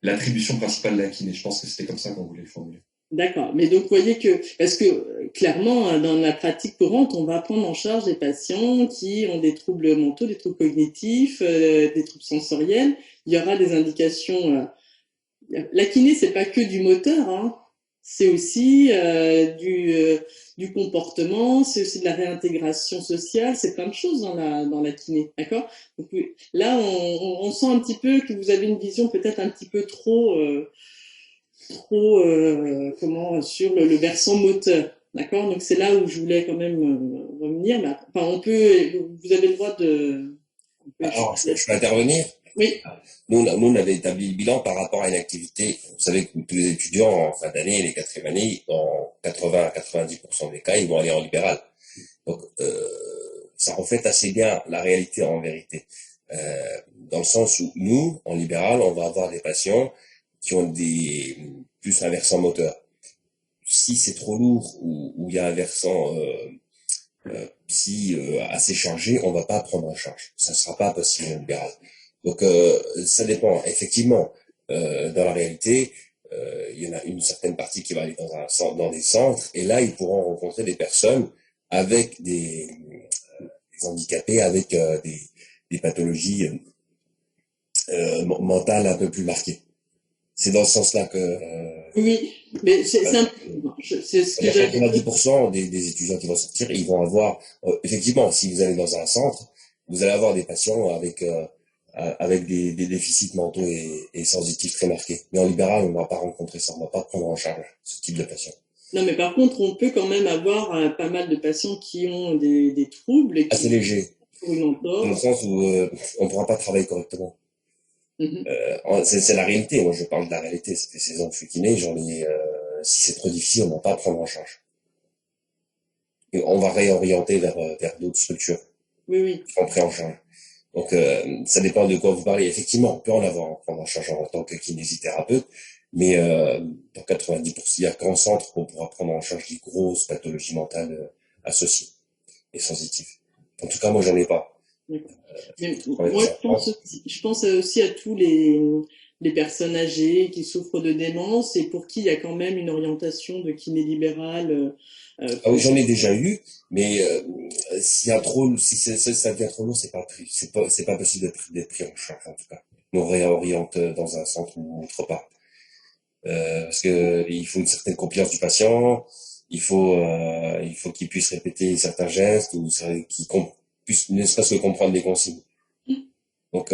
l'attribution principale de la kiné. Je pense que c'était comme ça qu'on voulait le formuler. D'accord. Mais donc, vous voyez que, parce que clairement, dans la pratique courante, on va prendre en charge des patients qui ont des troubles mentaux, des troubles cognitifs, des troubles sensoriels. Il y aura des indications. La kiné, c'est pas que du moteur, hein. C'est aussi du comportement, c'est aussi de la réintégration sociale, c'est plein de choses dans la kiné, d'accord? Donc là, on sent un petit peu que vous avez une vision peut-être un petit peu trop sur le versant moteur, d'accord? Donc c'est là où je voulais quand même revenir. Mais, enfin, vous avez le droit de... Alors, je peux intervenir? Oui. Nous, on avait établi le bilan par rapport à une activité. Vous savez que tous les étudiants en fin d'année, les quatrième années, dans 80 à 90% des cas, ils vont aller en libéral. Donc, ça reflète assez bien la réalité en vérité. Dans le sens où nous, en libéral, on va avoir des patients qui ont plus un versant moteur. Si c'est trop lourd ou il y a un versant psy assez chargé, on va pas prendre en charge. Ça sera pas possible en libéral. Donc ça dépend. Effectivement, dans la réalité, il y en a une certaine partie qui va aller dans des centres, et là ils pourront rencontrer des personnes avec des handicapés, avec des pathologies mentales un peu plus marquées. C'est dans ce sens-là que oui, mais c'est ce que j'ai 90% des étudiants qui vont sortir, ils vont avoir effectivement, si vous allez dans un centre, vous allez avoir des patients avec des déficits mentaux et sensitifs très marqués. Mais en libéral, on ne va pas rencontrer ça, on ne va pas prendre en charge ce type de patient. Non, mais par contre, on peut quand même avoir pas mal de patients qui ont des troubles. Assez léger. Dans le sens où on ne pourra pas travailler correctement. C'est la réalité. Moi, je parle de la réalité. Ça fait 16 ans que je suis kiné. Si c'est trop difficile, on ne va pas prendre en charge. Et on va réorienter vers d'autres structures. Oui. En pris en charge. Donc, ça dépend de quoi vous parlez. Effectivement, on peut en prendre en charge en tant que kinésithérapeute, mais dans 90%, il y a qu'en centre qu'on pourra prendre en charge des grosses pathologies mentales associées et sensitives. En tout cas, moi, j'en ai pas. Mais moi, je pense aussi à tous les personnes âgées qui souffrent de démence et pour qui il y a quand même une orientation de kiné libérale. Ah oui, j'en ai déjà eu, mais si ça devient trop lourd, c'est pas possible d'être pris en charge, en tout cas. On réoriente dans un centre ou autre part. Parce que il faut une certaine confiance du patient, il faut qu'il puisse répéter certains gestes ou qu'il puisse ne serait-ce que comprendre les consignes. Donc,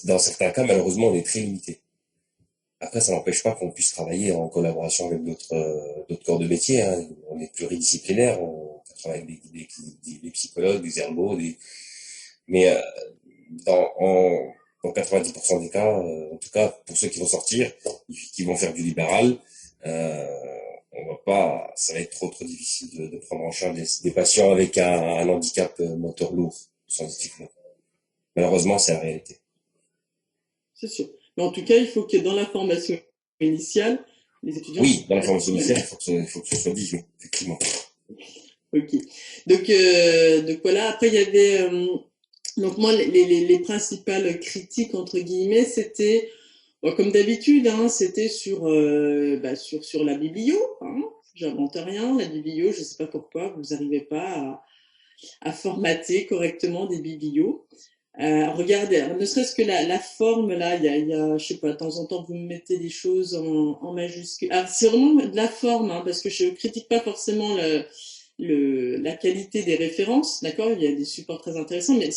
dans certains cas, malheureusement, on est très limité. Après, ça n'empêche pas qu'on puisse travailler en collaboration avec d'autres corps de métier. Hein. On est pluridisciplinaire, on travaille avec des psychologues, des ergos, Mais dans 90% des cas, en tout cas pour ceux qui vont sortir, qui vont faire du libéral, on va pas, ça va être trop difficile de prendre en charge des patients avec un handicap moteur lourd, scientifiquement. Malheureusement, c'est la réalité. C'est sûr. Mais en tout cas, il faut que dans la formation initiale, les étudiants... Oui, dans la formation initiale, il faut que ce soit dit, oui, effectivement. Ok. Donc voilà, après il y avait... donc moi, les principales critiques, entre guillemets, c'était, bon, comme d'habitude, hein, c'était sur la biblio. Hein, j'invente rien, la biblio, je sais pas pourquoi, vous n'arrivez pas à formater correctement des biblios. Regardez, alors, ne serait-ce que la forme, là, il y a, je sais pas, de temps en temps, vous me mettez des choses en majuscule. Alors, c'est vraiment de la forme, hein, parce que je critique pas forcément la qualité des références, d'accord? Il y a des supports très intéressants, mais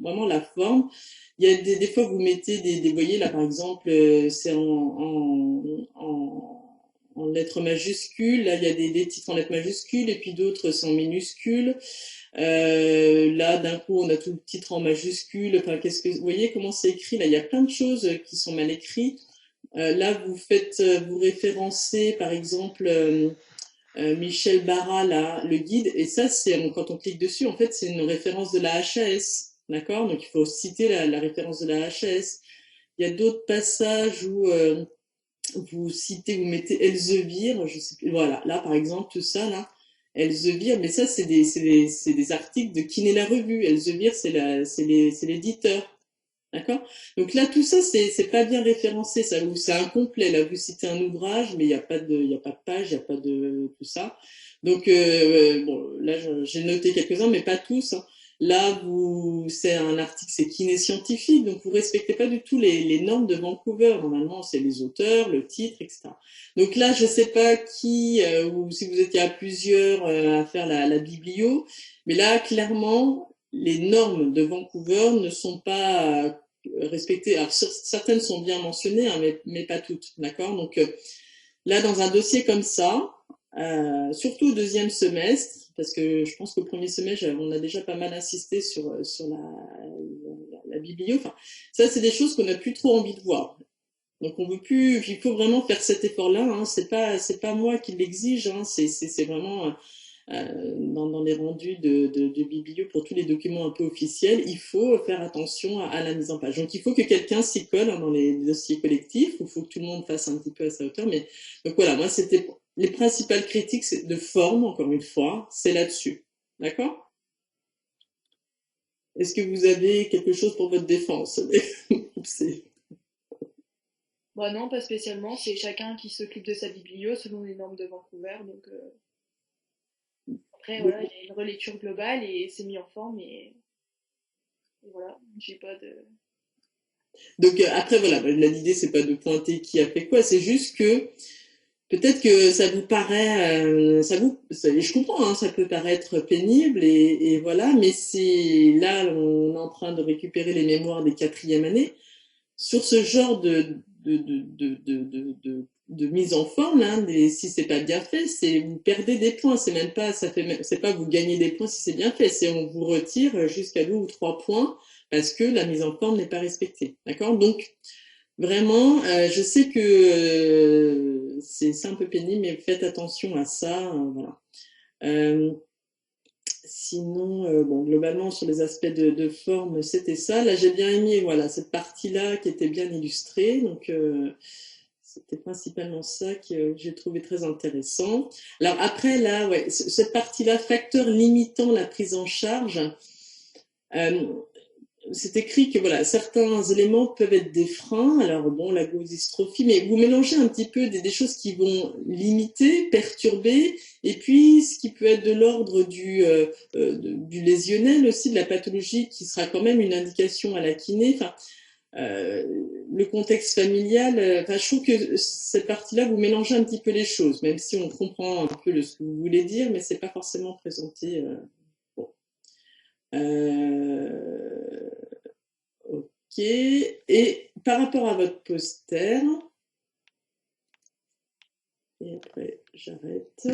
vraiment la forme. Il y a des fois, vous mettez vous voyez, là, par exemple, c'est en lettres majuscules. Là, il y a des titres en lettres majuscules, et puis d'autres sont en minuscules. Là, d'un coup, on a tout le titre en majuscule. Enfin, vous voyez comment c'est écrit? Là, il y a plein de choses qui sont mal écrites. Là, vous référencez, par exemple, Michel Barra, là, le guide. Et ça, quand on clique dessus, en fait, c'est une référence de la HAS. D'accord? Donc, il faut citer la référence de la HAS. Il y a d'autres passages où vous mettez Elsevier, je sais plus. Voilà, là, par exemple, tout ça, là. Elsevier, mais ça, c'est des articles de Kiné la Revue. Elsevier, c'est l'éditeur. D'accord? Donc là, tout ça, c'est pas bien référencé, ça, c'est incomplet. Là, vous citez un ouvrage, mais il n'y a pas de page, il n'y a pas de tout ça. Donc, bon, là, j'ai noté quelques-uns, mais pas tous, hein. Là, c'est un article, c'est kiné scientifique, donc vous respectez pas du tout les normes de Vancouver. Normalement, c'est les auteurs, le titre, etc. Donc là, je sais pas qui, ou si vous étiez à plusieurs à faire la biblio, mais là, clairement, les normes de Vancouver ne sont pas respectées. Alors, certaines sont bien mentionnées, hein, mais pas toutes, d'accord? Donc là, dans un dossier comme ça, surtout au deuxième semestre, parce que je pense qu'au premier semestre, on a déjà pas mal insisté sur la biblio. Enfin, ça, c'est des choses qu'on n'a plus trop envie de voir. Donc on veut plus, il faut vraiment faire cet effort-là. Hein. C'est pas moi qui l'exige. Hein. C'est vraiment dans les rendus de biblio pour tous les documents un peu officiels, il faut faire attention à la mise en page. Donc il faut que quelqu'un s'y colle, hein, dans les dossiers collectifs. Il faut que tout le monde fasse un petit peu à sa hauteur. Mais donc voilà, moi c'était les principales critiques de forme, encore une fois, c'est là-dessus. D'accord? Est-ce que vous avez quelque chose pour votre défense? Bah non, pas spécialement. C'est chacun qui s'occupe de sa biblio selon les normes de Vancouver. Donc après, voilà, il y a une relecture globale et c'est mis en forme. Et voilà, j'ai pas de... Donc après, voilà, l'idée, c'est pas de pointer qui a fait quoi, c'est juste que peut-être que ça vous paraît, je comprends, hein, ça peut paraître pénible et voilà, mais là, on est en train de récupérer les mémoires des 4e années sur ce genre de mise en forme, hein, si c'est pas bien fait, vous perdez des points. C'est pas vous gagnez des points si c'est bien fait, c'est on vous retire jusqu'à 2 ou 3 points parce que la mise en forme n'est pas respectée. D'accord? Donc, vraiment, je sais que c'est un peu pénible, mais faites attention à ça. Voilà. Sinon, bon, globalement, sur les aspects de forme, c'était ça. Là, j'ai bien aimé, voilà, cette partie-là qui était bien illustrée. Donc, c'était principalement ça que j'ai trouvé très intéressant. Alors après, là, ouais, cette partie-là, facteur limitant la prise en charge, c'est écrit que voilà, certains éléments peuvent être des freins. Alors bon, la gauxystrophie, mais vous mélangez un petit peu des choses qui vont limiter, perturber, et puis ce qui peut être de l'ordre du lésionnel aussi, de la pathologie, qui sera quand même une indication à la kiné. Enfin, le contexte familial. Enfin, je trouve que cette partie-là, vous mélangez un petit peu les choses, même si on comprend un peu ce que vous voulez dire, mais c'est pas forcément présenté. Bon. Ok. Et par rapport à votre poster, et après j'arrête.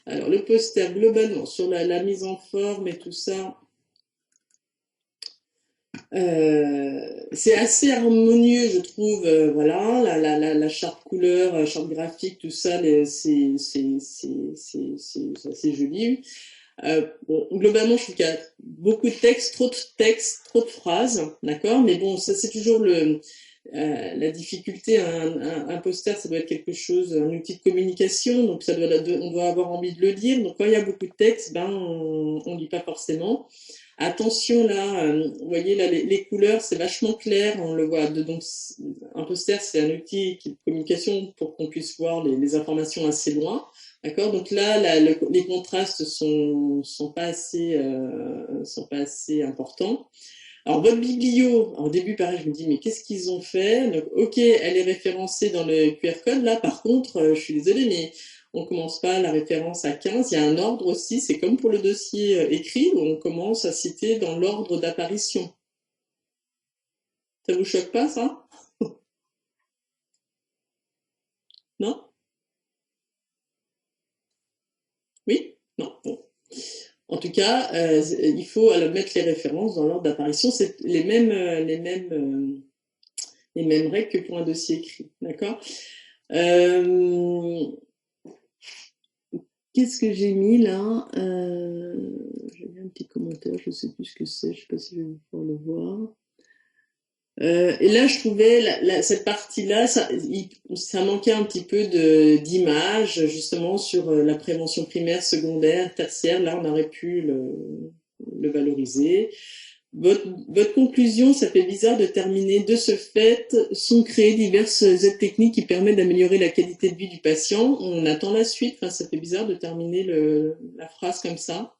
Alors le poster globalement sur la mise en forme et tout ça, C'est assez harmonieux, je trouve. Voilà, la charte couleur, charte graphique, tout ça, c'est assez joli. Bon, globalement, je trouve qu'il y a beaucoup de textes, trop de phrases, d'accord. Mais bon, ça c'est toujours la difficulté. Un poster, ça doit être quelque chose, un outil de communication, donc on doit avoir envie de le lire. Donc quand il y a beaucoup de texte, ben on lit pas forcément. Attention là, vous voyez là les couleurs, c'est vachement clair, on le voit. Donc un poster, c'est un outil de communication pour qu'on puisse voir les informations assez loin, d'accord. Donc là, les contrastes sont pas assez importants. Alors votre biblio, au début pareil, je me dis mais qu'est-ce qu'ils ont fait? Donc ok, elle est référencée dans le QR code. Là par contre, je suis désolée, mais on commence pas la référence à 15. Il y a un ordre aussi. C'est comme pour le dossier écrit où on commence à citer dans l'ordre d'apparition. Ça vous choque pas ça? Non? Oui? Non? Bon. En tout cas, il faut mettre les références dans l'ordre d'apparition. C'est les mêmes règles que pour un dossier écrit, d'accord. Qu'est-ce que j'ai mis là? J'ai mis un petit commentaire, je sais plus ce que c'est, je sais pas si je vais pouvoir le voir. Et là, je trouvais cette partie-là, ça manquait un petit peu d'image justement sur la prévention primaire, secondaire, tertiaire. Là, on aurait pu le valoriser. Votre conclusion, ça fait bizarre de terminer. De ce fait, sont créées diverses aides techniques qui permettent d'améliorer la qualité de vie du patient. On attend la suite. Enfin, ça fait bizarre de terminer la phrase comme ça.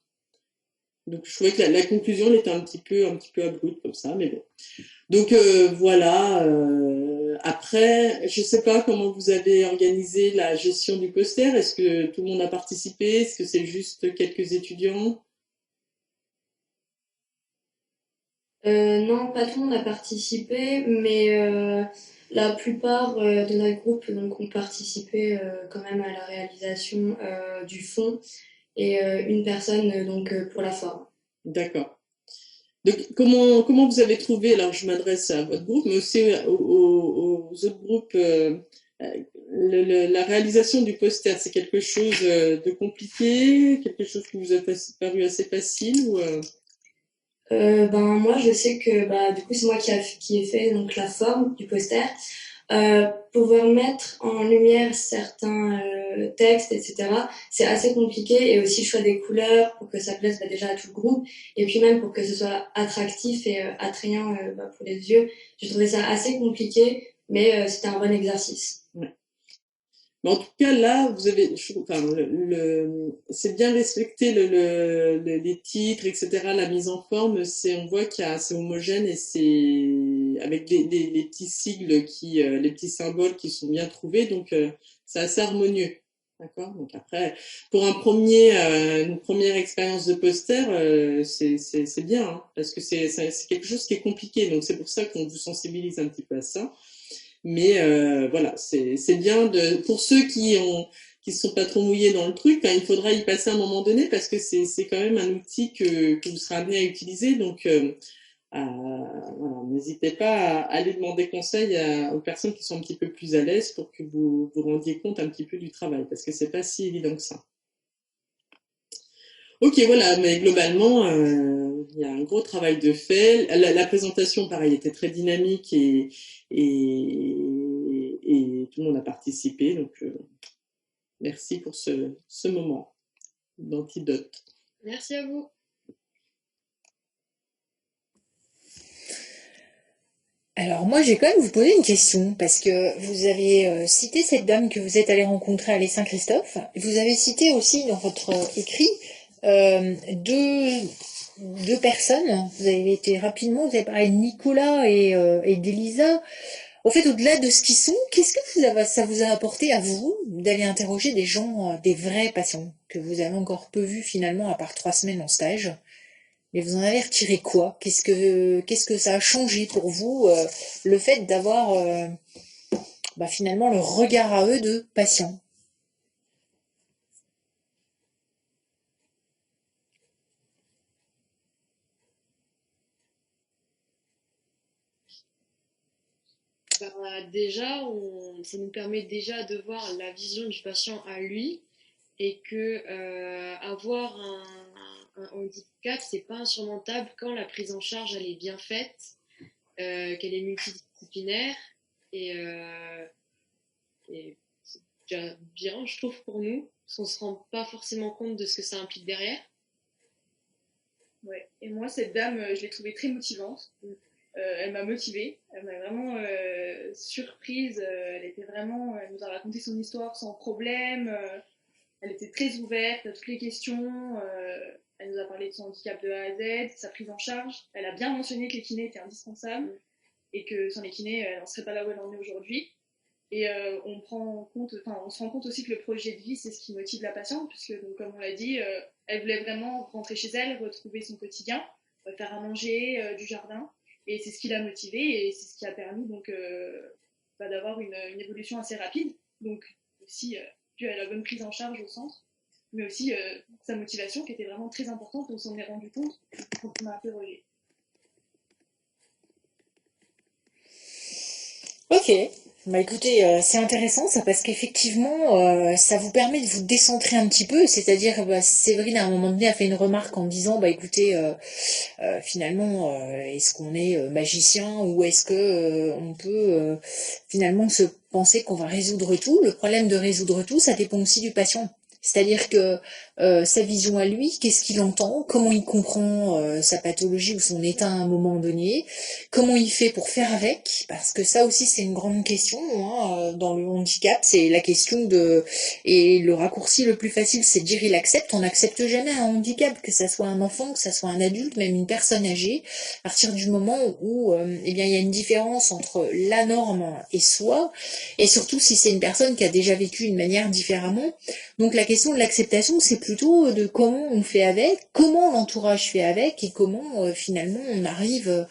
Donc, je trouvais que la conclusion, elle était un petit peu abrupte comme ça, mais bon. Donc voilà. Après, je sais pas comment vous avez organisé la gestion du poster. Est-ce que tout le monde a participé? Est-ce que c'est juste quelques étudiants? Non, pas tout le monde a participé, mais la plupart de notre groupe donc, ont participé quand même à la réalisation du fond et une personne donc pour la forme. D'accord. Donc, comment vous avez trouvé, alors je m'adresse à votre groupe, mais aussi aux autres groupes, la réalisation du poster, c'est quelque chose de compliqué, quelque chose qui vous a paru assez facile ou Ben moi je sais que du coup c'est moi qui ai fait donc la forme du poster. Pouvoir mettre en lumière certains textes, etc. C'est assez compliqué et aussi le choix des couleurs pour que ça plaise déjà à tout le groupe et puis même pour que ce soit attractif et attrayant pour les yeux. J'ai trouvé ça assez compliqué, mais c'était un bon exercice. Ouais. Mais en tout cas, là, vous avez, c'est bien respecté les titres, etc. La mise en forme, on voit c'est homogène et c'est avec les petits sigles les petits symboles qui sont bien trouvés, donc c'est assez harmonieux. D'accord. Donc après, pour une première expérience de poster, c'est bien, hein, parce que c'est quelque chose qui est compliqué, donc c'est pour ça qu'on vous sensibilise un petit peu à ça. Mais voilà, c'est bien pour ceux qui sont pas trop mouillés dans le truc, hein, il faudra y passer à un moment donné parce que c'est quand même un outil que vous serez amené à utiliser. Donc voilà, n'hésitez pas à aller demander conseil aux personnes qui sont un petit peu plus à l'aise pour que vous vous rendiez compte un petit peu du travail parce que c'est pas si évident que ça. Ok, voilà, mais globalement, il y a un gros travail de fait. La présentation, pareil, était très dynamique et tout le monde a participé. Donc, merci pour ce moment d'antidote. Merci à vous. Alors moi, je vais quand même vous poser une question, parce que vous avez cité cette dame que vous êtes allé rencontrer à l'Est Saint-Christophe. Vous avez cité aussi dans votre écrit deux personnes. Vous avez été rapidement, vous avez parlé de Nicolas et d'Elisa. Au fait, au-delà de ce qu'ils sont, qu'est-ce que ça vous a apporté à vous d'aller interroger des gens, des vrais patients, que vous avez encore peu vus finalement, à part 3 semaines en stage? Mais vous en avez retiré quoi? Qu'est-ce que ça a changé pour vous, le fait d'avoir finalement le regard à eux de patients? Déjà, ça nous permet déjà de voir la vision du patient à lui et que avoir un handicap, c'est pas insurmontable quand la prise en charge elle est bien faite, qu'elle est multidisciplinaire et c'est déjà bien, je trouve, pour nous, parce qu'on se rend pas forcément compte de ce que ça implique derrière. Ouais. Et moi, cette dame, je l'ai trouvée très motivante. Elle m'a motivée, elle m'a vraiment surprise. Elle nous a raconté son histoire sans problème. Elle était très ouverte à toutes les questions. Elle nous a parlé de son handicap de A à Z, de sa prise en charge. Elle a bien mentionné que les kinés étaient indispensables et que sans les kinés, elle n'en serait pas là où elle en est aujourd'hui. Et on se rend compte aussi que le projet de vie, c'est ce qui motive la patiente, puisque, donc, comme on l'a dit, elle voulait vraiment rentrer chez elle, retrouver son quotidien, faire à manger, du jardin. Et c'est ce qui l'a motivée et c'est ce qui a permis donc, d'avoir une évolution assez rapide. Donc, aussi, dû à la bonne prise en charge au centre, mais aussi sa motivation qui était vraiment très importante. On s'en est rendu compte quand on a interrogé. Ok, bah écoutez, c'est intéressant ça parce qu'effectivement, ça vous permet de vous décentrer un petit peu. C'est-à-dire, Séverine à un moment donné a fait une remarque en disant, bah écoutez, finalement, est-ce qu'on est magicien ou est-ce que on peut finalement se penser qu'on va résoudre tout? Le problème de résoudre tout, ça dépend aussi du patient. C'est-à-dire que sa vision à lui, qu'est-ce qu'il entend, comment il comprend sa pathologie ou son état à un moment donné, comment il fait pour faire avec, parce que ça aussi c'est une grande question hein, dans le handicap, c'est la question de... Et le raccourci le plus facile c'est de dire il accepte, on n'accepte jamais un handicap, que ça soit un enfant, que ça soit un adulte, même une personne âgée, à partir du moment où eh bien, il y a une différence entre la norme et soi, et surtout si c'est une personne qui a déjà vécu une manière différemment. Donc la question de l'acceptation, c'est plutôt de comment on fait avec, comment l'entourage fait avec et comment finalement on arrive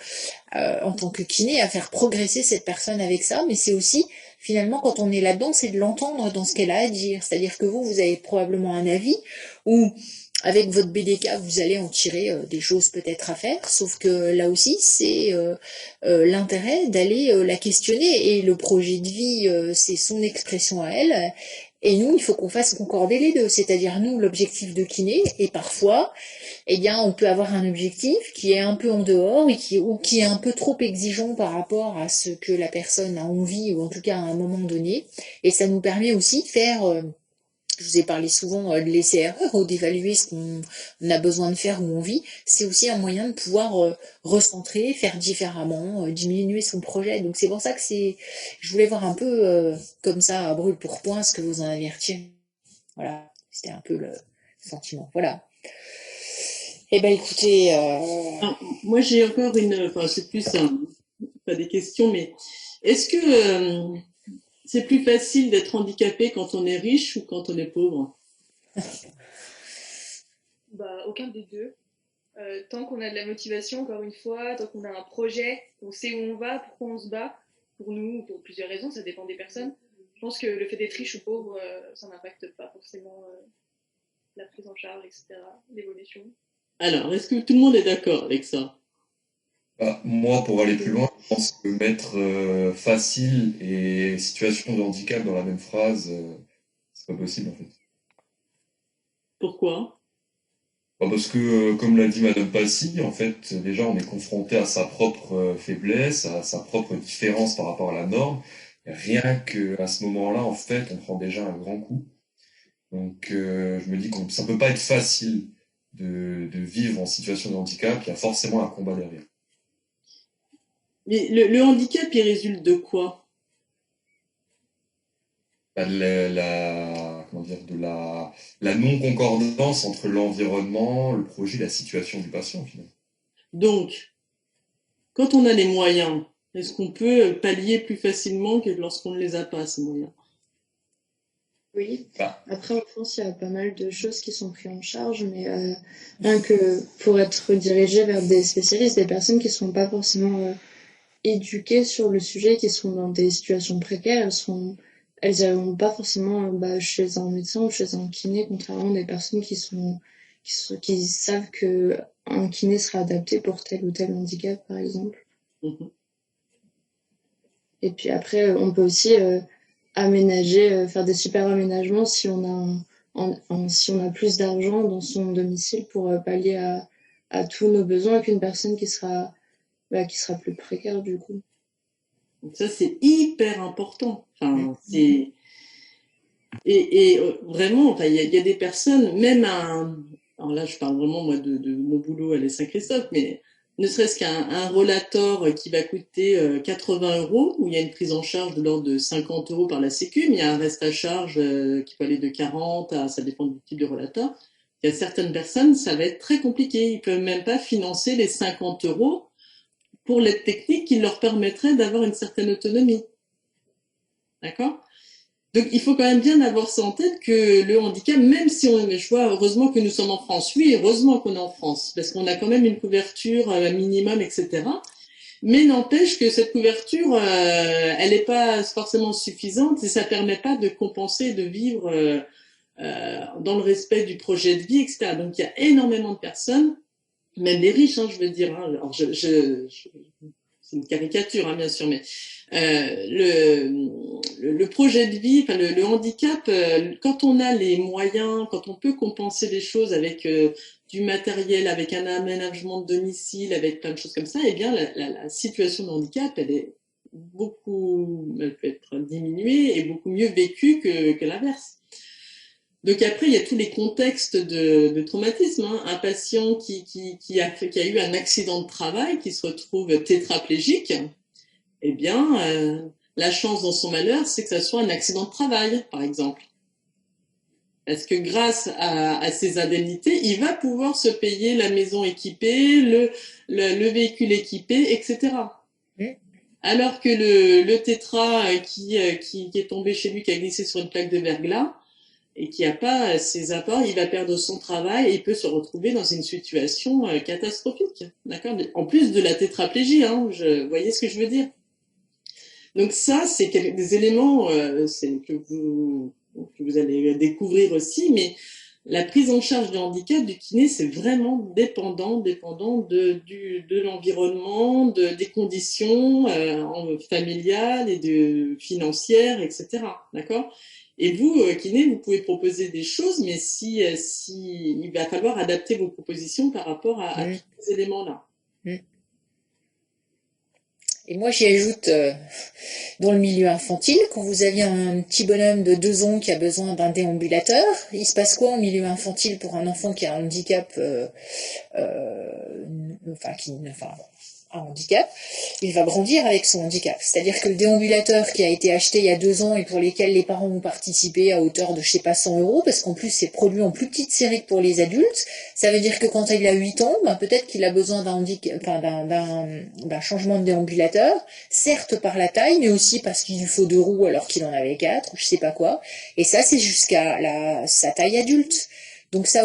en tant que kiné à faire progresser cette personne avec ça. Mais c'est aussi finalement quand on est là-dedans, c'est de l'entendre dans ce qu'elle a à dire. C'est-à-dire que vous avez probablement un avis ou avec votre BDK, vous allez en tirer des choses peut-être à faire, sauf que là aussi, c'est l'intérêt d'aller la questionner et le projet de vie, c'est son expression à elle. Et nous, il faut qu'on fasse concorder les deux, c'est-à-dire nous, l'objectif de kiné, et parfois, eh bien, on peut avoir un objectif qui est un peu en dehors ou qui est un peu trop exigeant par rapport à ce que la personne a envie, ou en tout cas à un moment donné. Et ça nous permet aussi de faire... je vous ai parlé souvent de laisser erreur ou d'évaluer ce qu'on a besoin de faire où on vit. C'est aussi un moyen de pouvoir recentrer, faire différemment, diminuer son projet. Donc c'est pour ça que je voulais voir un peu comme ça à brûle pour point ce que vous en avez retiré. Voilà, c'était un peu le sentiment. Voilà. Eh ben écoutez, moi j'ai encore enfin c'est plus pas des questions, mais est-ce que c'est plus facile d'être handicapé quand on est riche ou quand on est pauvre? Aucun des deux. Tant qu'on a de la motivation, encore une fois, tant qu'on a un projet, on sait où on va, pourquoi on se bat, pour nous, pour plusieurs raisons, ça dépend des personnes. Je pense que le fait d'être riche ou pauvre, ça n'impacte pas forcément la prise en charge, etc., l'évolution. Alors, est-ce que tout le monde est d'accord avec ça? Moi, pour aller plus loin, je pense que mettre facile et situation de handicap dans la même phrase, c'est pas possible en fait. Pourquoi? Parce que, comme l'a dit Madame Passy, en fait, déjà, on est confronté à sa propre faiblesse, à sa propre différence par rapport à la norme. Et rien qu'à ce moment-là, en fait, on prend déjà un grand coup. Donc, je me dis que ça peut pas être facile de vivre en situation de handicap. Il y a forcément un combat derrière. Mais le handicap, il résulte de quoi? Comment dire, de la non-concordance entre l'environnement, le projet et la situation du patient, finalement. Donc, quand on a les moyens, est-ce qu'on peut pallier plus facilement que lorsqu'on ne les a pas, ces moyens? Oui. Après, en France, il y a pas mal de choses qui sont prises en charge, mais rien que pour être dirigé vers des spécialistes, des personnes qui ne sont pas forcément éduquées sur le sujet, qui sont dans des situations précaires, elles n'iront pas forcément chez un médecin ou chez un kiné, contrairement à des personnes qui savent que un kiné sera adapté pour tel ou tel handicap, par exemple. Et puis après, on peut aussi aménager, faire des super aménagements si on si on a plus d'argent dans son domicile pour pallier à tous nos besoins qu'une personne qui sera plus précaire du coup. Donc ça, c'est hyper important. Enfin, vraiment, enfin, il y a des personnes, même alors là, je parle vraiment moi de mon boulot à l'Est Saint-Christophe, mais ne serait-ce qu'un rollator qui va coûter 80 euros, où il y a une prise en charge de l'ordre de 50 euros par la Sécu, mais il y a un reste à charge qui peut aller de 40 à, ça dépend du type de rollator. Il y a certaines personnes, ça va être très compliqué. Ils peuvent même pas financer les 50 euros pour l'aide technique qui leur permettrait d'avoir une certaine autonomie. D'accord ? Donc, il faut quand même bien avoir ça en tête que le handicap, même si je vois, heureusement que nous sommes en France. Oui, heureusement qu'on est en France, parce qu'on a quand même une couverture minimum, etc. Mais n'empêche que cette couverture, elle n'est pas forcément suffisante et ça permet pas de compenser, de vivre dans le respect du projet de vie, etc. Donc, il y a énormément de personnes, même les riches, je veux dire. Alors, c'est une caricature, bien sûr, mais le projet de vie, enfin le handicap, quand on a les moyens, quand on peut compenser les choses avec du matériel, avec un aménagement de domicile, avec plein de choses comme ça, eh bien la situation de handicap, elle peut être diminuée et beaucoup mieux vécue que l'inverse. Donc après, il y a tous les contextes de traumatisme. Un patient qui a eu un accident de travail, qui se retrouve tétraplégique, eh bien, la chance dans son malheur, c'est que ça soit un accident de travail, par exemple. Parce que grâce à ces indemnités, il va pouvoir se payer la maison équipée, le véhicule équipé, etc. Alors que le tétra qui est tombé chez lui, qui a glissé sur une plaque de verglas, et qui n'a pas ses apports, il va perdre son travail et il peut se retrouver dans une situation catastrophique. D'accord ? En plus de la tétraplégie, vous voyez ce que je veux dire ? Donc ça, c'est des éléments que vous allez découvrir aussi, mais la prise en charge du handicap du kiné, c'est vraiment dépendant de l'environnement, des conditions familiales et financières, etc. D'accord ? Et vous, kiné, vous pouvez proposer des choses, mais il va falloir adapter vos propositions par rapport à tous ces éléments-là. Et moi, j'y ajoute, dans le milieu infantile, quand vous aviez un petit bonhomme de 2 ans qui a besoin d'un déambulateur, il se passe quoi en milieu infantile pour un enfant qui a un handicap, un handicap, il va grandir avec son handicap. C'est-à-dire que le déambulateur qui a été acheté il y a 2 ans et pour lesquels les parents ont participé à hauteur de, 100 euros, parce qu'en plus c'est produit en plus petite série que pour les adultes, ça veut dire que quand il a 8 ans, peut-être qu'il a besoin d'un changement de déambulateur, certes par la taille, mais aussi parce qu'il lui faut 2 roues alors qu'il en avait 4, ou je sais pas quoi. Et ça, c'est jusqu'à sa taille adulte. Donc ça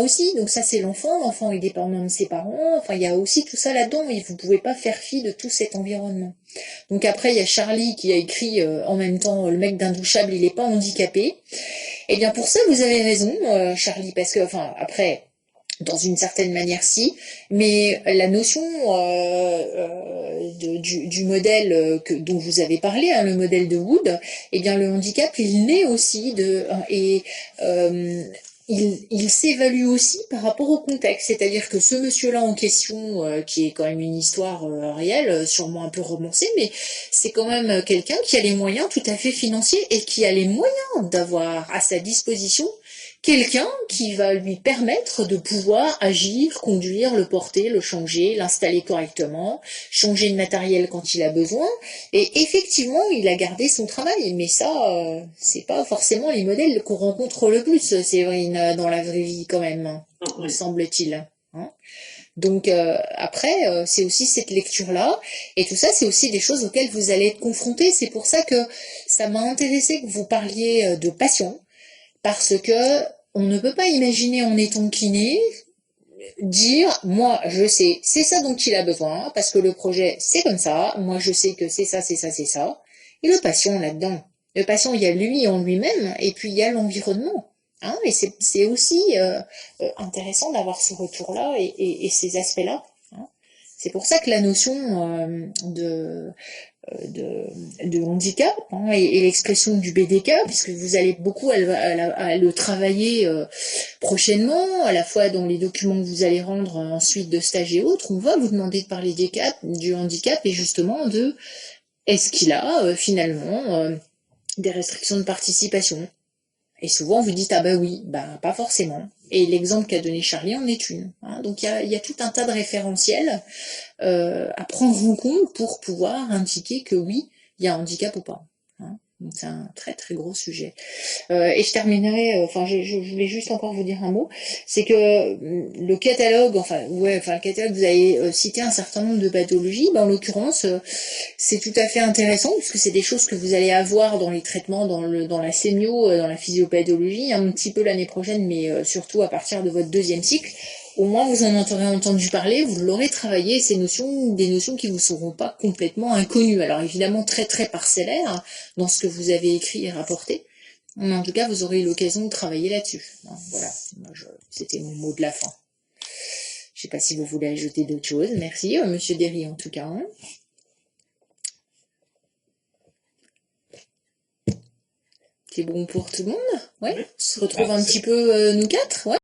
c'est l'enfant est dépendant de ses parents, il y a aussi tout ça là-dedans, et vous pouvez pas faire fi de tout cet environnement. Donc après, il y a Charlie qui a écrit en même temps, le mec d'Indouchable, il est pas handicapé. Et bien pour ça, vous avez raison, Charlie, parce que, après, dans une certaine manière si, mais la notion du modèle dont vous avez parlé, le modèle de Wood, eh bien le handicap, il naît aussi il s'évalue aussi par rapport au contexte, c'est-à-dire que ce monsieur-là en question, qui est quand même une histoire réelle, sûrement un peu romancée, mais c'est quand même quelqu'un qui a les moyens tout à fait financiers et qui a les moyens d'avoir à sa disposition quelqu'un qui va lui permettre de pouvoir agir, conduire, le porter, le changer, l'installer correctement, changer de matériel quand il a besoin. Et effectivement, il a gardé son travail. Mais ça, c'est pas forcément les modèles qu'on rencontre le plus, Séverine, dans la vraie vie quand même, me semble-t-il. Donc après, c'est aussi cette lecture-là. Et tout ça, c'est aussi des choses auxquelles vous allez être confrontés. C'est pour ça que ça m'a intéressé que vous parliez de passion. Parce que on ne peut pas imaginer en étant kiné dire moi je sais c'est ça dont il a besoin parce que le projet c'est comme ça, moi je sais que c'est ça et le patient là-dedans, le patient il y a lui en lui-même et puis il y a l'environnement et c'est aussi intéressant d'avoir ce retour-là et ces aspects-là. C'est pour ça que la notion de handicap, hein, et l'expression du BDK, puisque vous allez beaucoup à le travailler prochainement, à la fois dans les documents que vous allez rendre ensuite de stage et autres. On va vous demander de parler du handicap et justement de est-ce qu'il a finalement des restrictions de participation. Et souvent, vous dites, ah bah oui, bah pas forcément. Et l'exemple qu'a donné Charlie en est une. Hein. Donc, il y a tout un tas de référentiels à prendre en compte pour pouvoir indiquer que oui, il y a un handicap ou pas. Hein. Donc, c'est un très très gros sujet. Et je terminerai, je voulais juste encore vous dire un mot, c'est que le catalogue, le catalogue, vous avez cité un certain nombre de pathologies, en l'occurrence, c'est tout à fait intéressant, puisque c'est des choses que vous allez avoir dans les traitements, dans la sémio, dans la physiopathologie, un petit peu l'année prochaine, mais surtout à partir de votre 2e cycle. Au moins, vous en aurez entendu parler, vous l'aurez travaillé, des notions qui vous seront pas complètement inconnues. Alors évidemment, très très parcellaires dans ce que vous avez écrit et rapporté. Mais en tout cas, vous aurez eu l'occasion de travailler là-dessus. Voilà, c'était mon mot de la fin. Je sais pas si vous voulez ajouter d'autres choses. Merci, Monsieur Derry, en tout cas. Hein. C'est bon pour tout le monde? Ouais. On se retrouve un petit peu, nous quatre? Ouais.